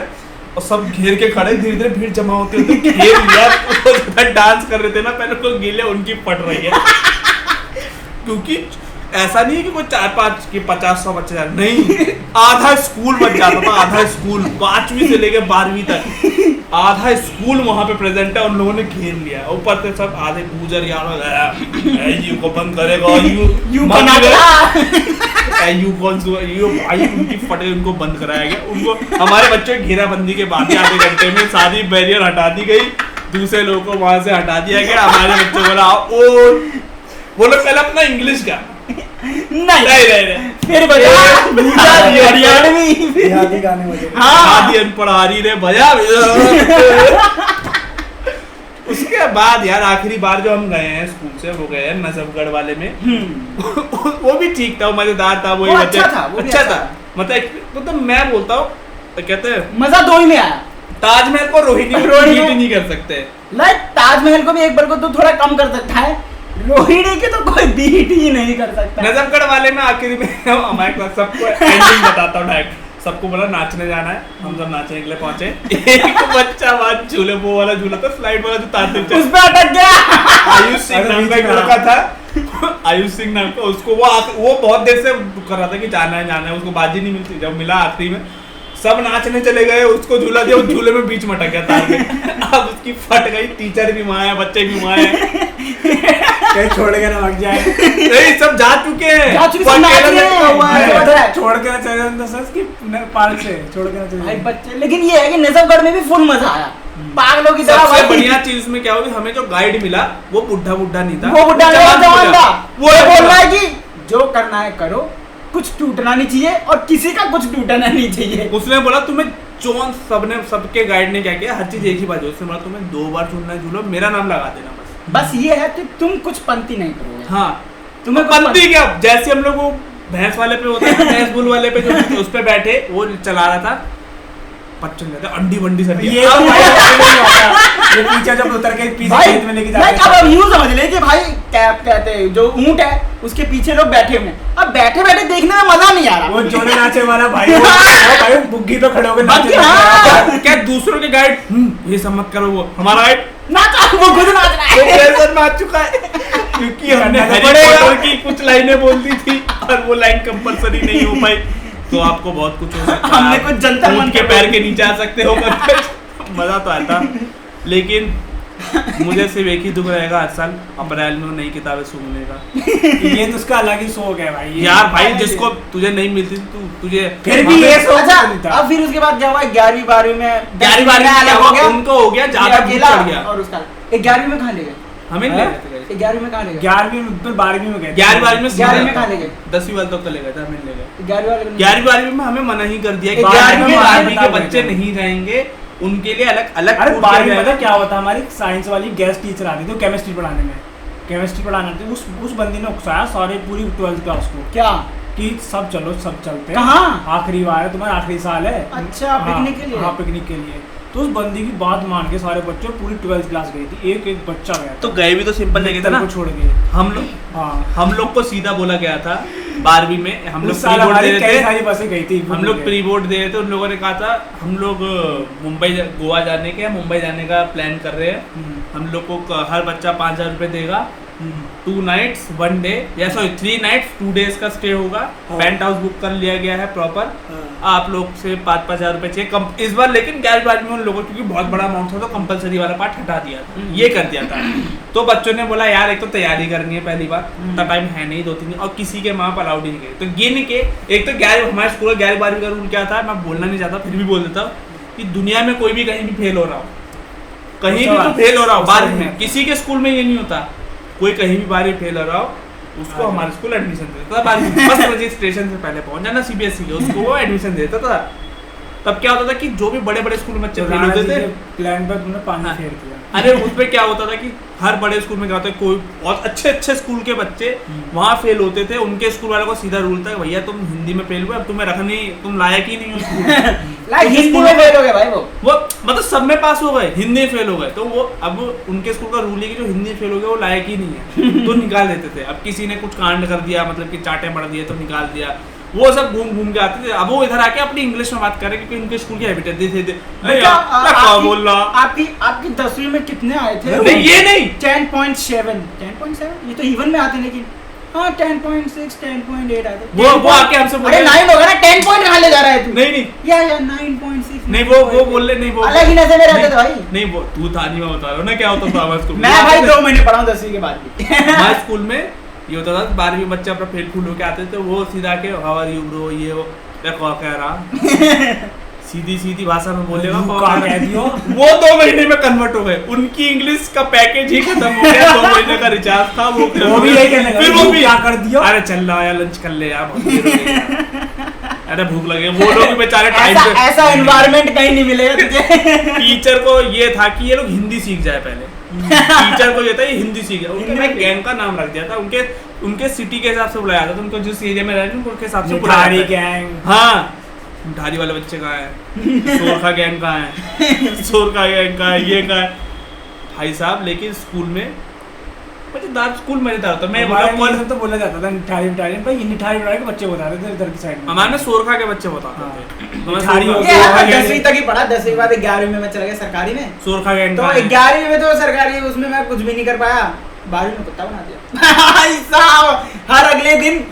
और सब घेर के खड़े, धीरे धीरे भीड़ जमा होते होते घेर लिया। डांस कर रहे थे ना पहले तो गीले उनकी पट रही है। क्योंकि ऐसा नहीं है कि कोई 4-5 की 50-100 बच्चे जा रहे, नहीं, आधा स्कूल बच जाता था। आधा स्कूल 5वीं से लेके 12वीं तक आधा स्कूल वहां पे प्रेजेंट है। उन लोगों ने घेर लिया, ऊपर से सब आधे गुजर यू को बंद करेगा, यू कौन भाई उनकी फटे, उनको बंद कराया गया। उनको हमारे बच्चों की घेराबंदी के बाद आधे घंटे में सारी बैरियर हटा दी गई, दूसरे लोगों को वहां से हटा दिया गया। हमारे बच्चों बोला वो लोग पहले अपना इंग्लिश का नहीं फिर देहाती गाने बजे, आदि अनपढ़ारी रे भैया। उसके बाद यार आखिरी बार जो हम गए हैं स्कूल से वो गए हैं नजफगढ़ वाले में। वो भी ठीक था, वो मजेदार था, वो अच्छा था, मतलब मैं बोलता हूँ कहते हैं मजा 2 ही में आया। ताजमहल को रोहिणी नहीं कर सकते। लाइक ताजमहल को भी एक बार को तो थोड़ा कम कर सकता है, रोहिणी के तो कोई बीट ही नहीं कर सकता। नजफगढ़ वाले में आखिरी में हमारे क्लास सबको एंडिंग बताता हूँ डायरेक्ट। सबको बोला नाचने जाना है, हम सब नाचने के लिए पहुंचे। एक बच्चा वहां झूले वो वाला झूला था, स्लाइड वाला जो तार उस पे अटक गया। आयुष सिंह नाम का एक लड़का था, आयुष सिंह नाम का, उसको वो बहुत देर से कर रहा था कि जाना है, उसको बाजी नहीं मिलती। जब मिला आखिरी में सब नाचने चले गए, उसको झूला दिया, उस झूले में बीच में अटक गया तार में। अब उसकी फट गई, टीचर भी वहां है, बच्चे भी वहां हैं, कहीं छोड़ के ना भाग जाए। नहीं सब जा चुके हैं, छोड़ के ना चले सर कि पार्क से छोड़ के ना चले बच्चे। लेकिन ये है कि नजफगढ़ में भी फुल मजा आया, पागलों की तरह। सबसे बढ़िया चीज में क्या हुई, हमें जो गाइड मिला वो बुढ़ा नहीं था, वो बुढ़ा जवान था। वो बोल रहा है कि जो करना है करो, कुछ टूटना नहीं चाहिए और किसी का कुछ टूटना नहीं चाहिए। उसने बोला तुम्हें जोन सबके गाइड ने क्या किया, हर चीज एक ही बात है। उसने बोला तुम्हें 2 बार चुनना है झूलो, मेरा नाम लगा देना बस ये है कि तुम कुछ पंक्ति नहीं करोगे। हाँ तुम्हें पंक्ति क्या, जैसे हम लोग वो भैंस वाले पे होते हैं, भैंस बुल वाले पे जो उस पे बैठे वो चला रहा था, बच्चों ने अंडी वंडी सब ये पीछे जब उतर के पीछे खेत में लेके जाते हैं। अब यूं समझ ले कि भाई क्या कहते हैं, जो ऊंट है उसके पीछे लोग बैठे हुए हैं। अब बैठे बैठे देखने में मजा नहीं आ रहा। वो जोने नाचे वाला भाई, भाई बुग्गी पे खड़े होकर नाचे। क्या दूसरों के गाइड ये सब मत करो, वो हमारा गाइड नाचा, वो खुद नाच रहा है, वो प्रेशर नाच चुका है। क्योंकि हमने हैरी पॉटर की कुछ लाइनें बोल दी थी और वो लाइन कंपलसरी नहीं हो पाई, तो आपको बहुत कुछ हो सकता है। हमने कुछ जनता के पैर के नीचे आ सकते हो। मजा तो आता, लेकिन मुझे सिर्फ एक ही दुख रहेगा हर साल अप्रैल में नई किताबें सुनने का। ये तो उसका अलग ही शौक है भाई यार भाई, जिसको तुझे नहीं मिलती तुझे फिर भी ये शौक अच्छा। था। अब फिर उसके बाद क्या हुआ, 11वीं 12वीं में 11वीं 12वीं अलग हो गया, उनको हो गया ज्यादा चढ़ गया। और उसका 11वीं में कहाँ ले गए, हमें ले गए 11वीं में कहाँ ले गए, 11वीं में फिर 12वीं में गए, 11वीं 12वीं में 11वीं में कहाँ ले गए, 10वीं वाले तक ले गए थे, हमें ले गए 11वीं 12वीं में हमें मना ही कर दिया कि 11वीं 12वीं के बच्चे नहीं जाएंगे, उनके लिए अलग अलग। अरे 12वीं में पता क्या होता, हमारी साइंस वाली गेस्ट टीचर आती थी केमिस्ट्री पढ़ाने में, केमिस्ट्री पढ़ाना थी। उस बंदी ने उकसाया सारे पूरी 12th क्लास को। क्या कि सब चलो, सब चलते हैं। कहाँ? आखिरी बार है, तुम्हारा आखिरी साल है। अच्छा, पिकनिक के लिए? हाँ, पिकनिक के लिए। तो उस बंदी की बात मान के सारे बच्चे, पूरी 12th क्लास गई थी, एक एक बच्चा गया तो गए भी तो सिंपल जगह था ना, छोड़ के। हम लोग को सीधा बोला गया था 12वीं में, हम लोग प्री बोर्ड दे रहे थे, सारी बसें गई थी, हम लोग प्री बोर्ड दे रहे थे, उन लोगों ने कहा था हम लोग मुंबई गोवा जाने के, मुंबई जाने का प्लान कर रहे हैं, हम लोग को हर बच्चा 5,000 रुपये देगा, 2 nights 1 day, या सॉरी 3 nights 2 days का स्टे होगा, पेंट हाउस बुक कर लिया गया है प्रॉपर, आप लोग से 5,000 रुपये चाहिए इस बार। लेकिन 11वीं 12वीं में उन लोगों क्योंकि बहुत बड़ा अमाउंट था तो कंपलसरी वाला पार्ट हटा दिया, ये कर दिया था। तो बच्चों ने बोला यार एक तो तैयारी करनी है पहली बार, इतना टाइम है नहीं 2-3 दिन, और किसी के माँ बाप अलाउड ही नहीं गए, तो गिन के एक तो 11 हमारे स्कूल 11वीं 12वीं का रूल क्या था, मैं बोलना नहीं चाहता फिर भी बोल देता हूँ कि दुनिया में कोई भी कहीं भी फेल हो रहा हो, कहीं भी तो फेल हो रहा हो 12वीं में, किसी के स्कूल में ये नहीं होता, कोई कहीं भी 12वीं फेल हो रहा हो उसको हमारे स्कूल एडमिशन देता था 12वीं बस रजिस्ट्रेशन से पहले पहुंच जाना सीबीएसई के, उसको वो एडमिशन देता था। तब क्या होता था कि जो भी बड़े बड़े स्कूल में बच्चे फेल होते थे, प्लान पर तुमने पानी फेर दिया। अरे उसपे क्या होता था कि हर बड़े स्कूल में क्या होता है, कोई बहुत अच्छे अच्छे स्कूल के बच्चे वहाँ फेल होते थे, उनके स्कूल वालों को सीधा रूल था भैया तुम हिंदी में फेल हुए, अब तुम्हें रखनी, तुम लायक ही नहीं हो हिंदी में फेल हो गए भाई, वो मतलब सब में पास हो गए, हिंदी में फेल हो गए, तो वो अब उनके स्कूल का रूल है कि जो हिंदी में फेल हो गए वो लायक ही नहीं है तो निकाल देते थे। अब किसी ने कुछ कांड कर दिया, मतलब कि चाटे पड़ दिए तो निकाल दिया, वो सब घूम घूम के आते थे। अब वो इधर आके अपनी इंग्लिश में बात कर रहे हैं क्योंकि उनके स्कूल की हैबिट है क्या बोल रहा। आपकी 10वीं में कितने आए थे? नहीं ये नहीं 10.7 ये तो इवन में आते हैं, लेकिन हाँ 10.6 10.8 आते। वो आके हमसे बोले अरे 9 होगा ना, 10 पॉइंट कहाँ ले जा रहा है तू? नहीं या 9.6 नहीं वो बोल ले, नहीं वो अलग ही नशे में रहते थे भाई। नहीं वो तू था नहीं, मैं बता रहा हूँ ना क्या होता था हमारे स्कूल में। मैं भाई 2 महीने पढ़ा हूँ 10वीं के बाद भी। हमारे स्कूल में ये होता था 12वीं बच्चे अपना फेल फूल होके आते थे, वो सीधा के हाउ आर यू ब्रो, ये वो कह रहा सीधी सीधी भाषा में बोलेगा वो 2 महीने में कन्वर्ट हो गए, उनकी इंग्लिश का पैकेज ही खत्म हो गया, 2 महीने का रिचार्ज था वो भी यही कहने लगा, फिर वो भी क्या कर दिया, अरे चल रहा है लंच कर ले यार, अरे भूख लगे, वो लोग बेचारे टाइम पे, ऐसा एनवायरनमेंट कहीं नहीं मिलेगा तुझे। टीचर को ये था कि ये लोग हिंदी सीख जाए पहले, टीचर को ये था ये हिंदी सीख जाए, उन्होंने एक गैंग का नाम रख दिया था, उनके सिटी के हिसाब से बुलाया था, तो उनको जिस एरिया में रहते उनके हिसाब से बुलाया गैंग। हाँ ढारी वाले बच्चे कहाँ है, सोरखा गैंग कहाँ है, सोरखा गैंग कहाँ है, ये कहाँ है भाई साहब। लेकिन स्कूल में मजेदार, स्कूल मजेदार होता, मैं तो बोला जाता था निठारी भाई, निठारी के बच्चे बताते थे इधर की साइड में, हमारे में सोरखा के बच्चे बताते थे। 10वीं तक ही पढ़ा, 10वीं के बाद 11वीं में मैं चला गया सरकारी में, सोरखा गैंग तो 11वीं में तो सरकारी उसमें मैं कुछ भी नहीं कर पाया, 12वीं में कुत्ता बना दिया। हर अगले दिन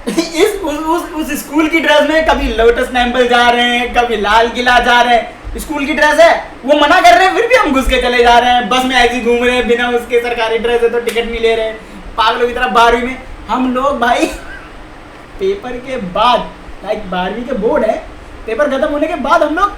उस स्कूल की ड्रेस में कभी लोटस टेम्पल जा रहे हैं, कभी लाल किला जा रहे हैं, स्कूल की ड्रेस है, वो मना कर रहे हैं फिर भी हम घुस के चले जा रहे हैं, बस में ऐसे घूम रहे हैं बिना उसके, सरकारी ड्रेस है तो टिकट नहीं ले रहे हैं, पागलों की तरह। 12वीं में हम लोग भाई पेपर के बाद, लाइक 12वीं के बोर्ड है, पेपर खत्म होने के बाद हम लोग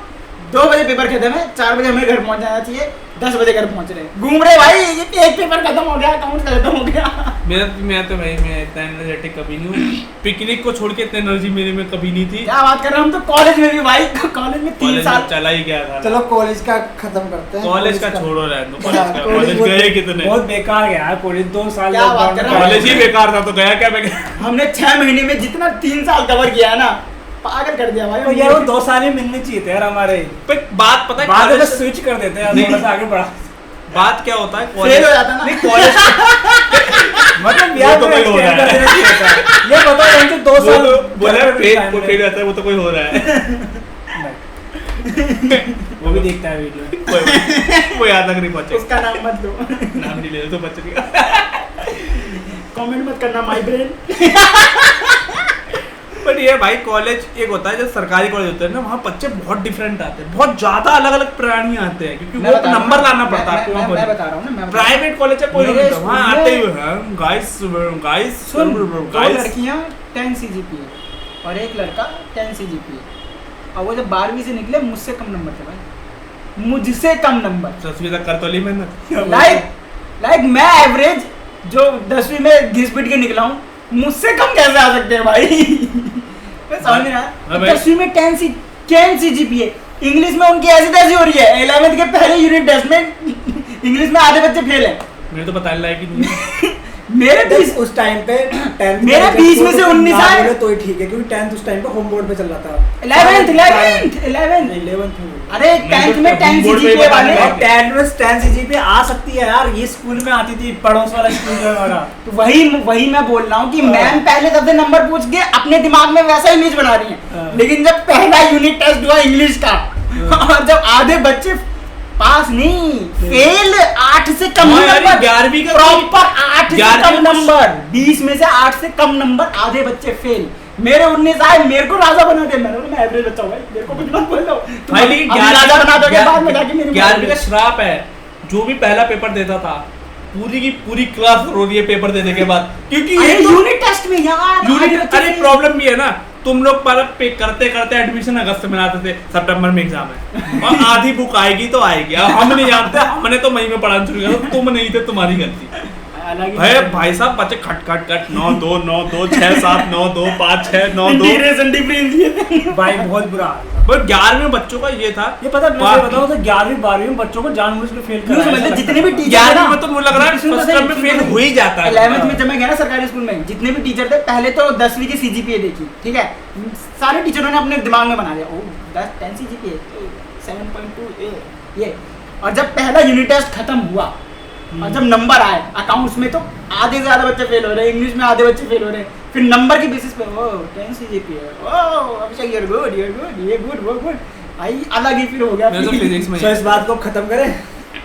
2 बजे पेपर खत्म है, 4 बजे हमें घर पहुंच जाना चाहिए, 10 बजे घर पहुंच रहे, घूम रहे भाई, एक पेपर खत्म हो गया, अकाउंट खत्म हो गया। मैं तो भाई मैं इतना एनर्जेटिक कभी नहीं हूँ, पिकनिक को छोड़ के इतनी एनर्जी मेरे में कभी नहीं थी। क्या बात कर रहे हैं, हम तो कॉलेज में भी भाई, कॉलेज में 3 साल चला ही गया था। चलो कॉलेज का खत्म करते हैं, कॉलेज का छोड़ो, रहने दो, कॉलेज गए कितने, बहुत बेकार गया है कॉलेज, 2 साल कॉलेज ही बेकार था, तो गया क्या मैं, हमने 6 महीने में जितना 3 साल कवर किया है ना, पागल कर दिया भाई। तो यार वो 2 साल ही मिलने चाहिए थे यार हमारे, बात पता है, बाद में स्विच कर देते हैं, थोड़ा सा आगे बढ़ा। बात क्या होता है, फेल हो जाता ना, नहीं कॉलेज मतलब यार तो कोई हो रहा है, ये बताओ इनसे 2 साल बोला फेल जाता है, वो तो कोई हो रहा है, वो भी देखता है वीडियो, वो याद तक नहीं पहुंचे, उसका नाम मत लो, नाम नहीं ले तो बच गया, कमेंट मत करना माय ब्रेन। बट ये भाई कॉलेज एक होता है, जब सरकारी कॉलेज होता है ना, वहाँ बच्चे बहुत डिफरेंट आते हैं, बहुत ज्यादा अलग अलग प्राणी आते हैं, क्योंकि वो नंबर लाना पड़ता है आपको। मैं बता रहा हूँ ना, प्राइवेट कॉलेज है कोई नहीं, वहाँ आते हुए हैं गाइस सुन, 2 लड़कियाँ 10 CGPA और 1 लड़का 10 CGPA, और वो जब 12वीं से निकले मुझसे कम नंबर थे भाई, मुझसे कम नंबर। 10वीं तक कर तो ली मैंने, लाइक मैं एवरेज जो 10वीं में घिस पिट के निकला हूँ, मुझसे कम कैसे आ सकते हैं भाई? मैं समझ नहीं रहा। 10वीं में 10 CGPA, इंग्लिश में उनकी ऐसी तैसी हो रही है, 11th के पहले यूनिट टेस्ट में इंग्लिश में आधे बच्चे फेल है। मेरे तो बताने लायक ही नहीं है। मेरे 20 उस टाइम पे 10th मेरे 20 में से 19 आए तो ही ठीक है, क्योंकि 10th उस टाइम पे होम बोर्ड पे चल रहा था। 11th अरे 10th में 10 सीजीपीए वाले, और 10 में 10 सीजीपीए आ सकती है यार, ये स्कूल में आती थी, पड़ोस वाला स्कूल है हमारा। तो वही मैं बोल रहा हूँ कि मैम पहले सबसे नंबर पूछ के अपने दिमाग में वैसा इमेज बना रही है, लेकिन जब पहला यूनिट टेस्ट हुआ इंग्लिश का और जब आधे बच्चे पास नहीं फेल 8 से कम नंबर, 11वीं का प्रॉपर 8 से कम में नंबर, 20 में से 8 से कम नंबर, आधे बच्चे फेल। मेरे 19 आए, मेरे को राजा बना दे, मैंने मैं एवरेज बच्चा हूं भाई, मेरे को कुछ मत बोल दो भाई। लेकिन राजा बना दोगे बाद में जाके मेरी 11वीं का श्राप है, जो भी पहला पेपर देता था पूरी की पूरी क्लास रो रही है पेपर देने के बाद, क्योंकि ये यूनिट टेस्ट में यार यूनिट, अरे प्रॉब्लम भी है ना, तुम लोग करते करते एडमिशन अगस्त में आते थे, सितंबर में एग्जाम है और आधी बुक आएगी तो आएगी। अब हम नहीं जानते, हमने तो मई में पढ़ाना शुरू किया, तुम नहीं थे, तुम्हारी गलती। भाई साहब बच्चे खट खट खट 9 2 9 2 6 7 9 2 5 6 9 2 भाई बहुत बुरा हाल। पर 11वीं बच्चों का ये था, ये पता मैं बताऊं तो 11वीं 12वीं में बच्चों को जानबूझ के फेल कर रहा है। जितने भी टीचर 11वीं में तो मुझे लग रहा है फर्स्ट टर्म में फेल हो ही जाता है। 11th में जब मैं गया ना सरकारी स्कूल में, जितने भी टीचर थे पहले तो 10वीं की सीजीपीए देखी, ठीक है, सारे टीचरों ने अपने दिमाग में बना लिया, ओ 10 सीजीपीए 7.2 ये। और जब पहला यूनिट टेस्ट खत्म हुआ और जब नंबर आए अकाउंट्स में, तो आधे से ज्यादा बच्चे फेल हो रहे हैं, इंग्लिश में आधे बच्चे फेल हो रहे हैं, फिर नंबर की बेसिस पे oh 10 CGPA, oh Abhishek you are good ये गुड वो गुड, भाई अलग ही फिर हो गया। मैं तो फिजिक्स में तो इस बात को खत्म करें,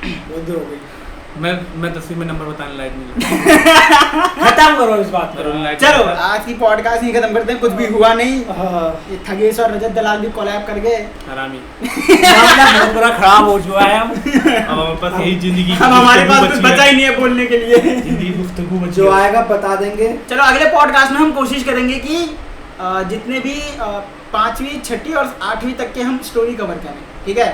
बहुत देर हो गई। मैं 10वीं में नंबर बताने लायक नहीं। खत्म करो इस बात को। चलो आज की पॉडकास्ट ही खत्म करते हैं, कुछ भी हुआ नहीं। ये थगेश और रजत दलाल भी कोलैब कर गए, हरामी बहुत बुरा खराब हो चुका है हम। अब हमारे पास यही जिंदगी हम हमारे पास कुछ बचा ही नहीं है बोलने के लिए। जिंदगी गुफ्तगू बची जो है। आएगा बता देंगे। चलो अगले पॉडकास्ट में हम कोशिश करेंगे कि जितने भी 5वीं 6वीं और 8वीं तक के हम स्टोरी कवर करें, ठीक है,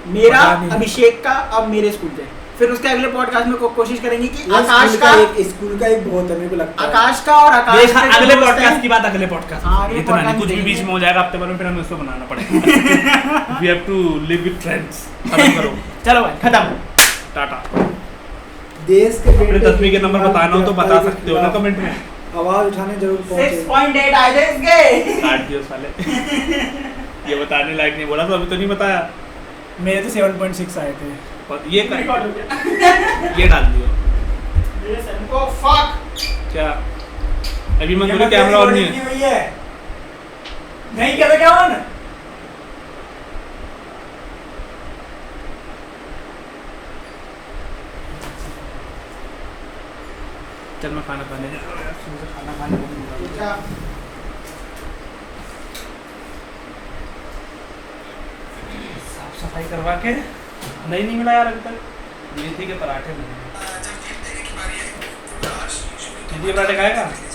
मेरा अभिषेक का और मेरे स्कूल के। फिर उसके अगले पॉडकास्ट में कोशिश करेंगे कि आकाश का स्कूल का एक बहुत है, मेरे को लगता है आकाश का और आकाश का अगले पॉडकास्ट की बात अगले पॉडकास्ट हाँ, अगले इतना नहीं, podcast कुछ भी में बीच में हो जाएगा हफ्ते भर में, फिर हमें उसको बनाना पड़ेगा। We have to live with friends. खत्म करो, चलो भाई खत्म, टाटा। देश के अपने 10वीं के नंबर बताना हो तो बता सकते हो ना कमेंट में। आवाज उठाने जरूर पहुंचे। 6.8 आए थे इसके, काट दियो साले। ये बताने लायक नहीं बोला तो अभी तो नहीं बताया। मेरे तो 7.6 आए थे। ये रिकॉर्ड हो गया, ये डाल दियो। ये सबको फक क्या अभी मंगूरी कैमरा ऑन नहीं है? नहीं क्या था क्या ऑन? चल मैं खाना खाने जा रहा हूँ, खाना खाने अच्छा साफ सफाई करवा के नहीं मिला यार अभी तक। मेथी के पराठे मिले। मेथी के पराठे खाएगा?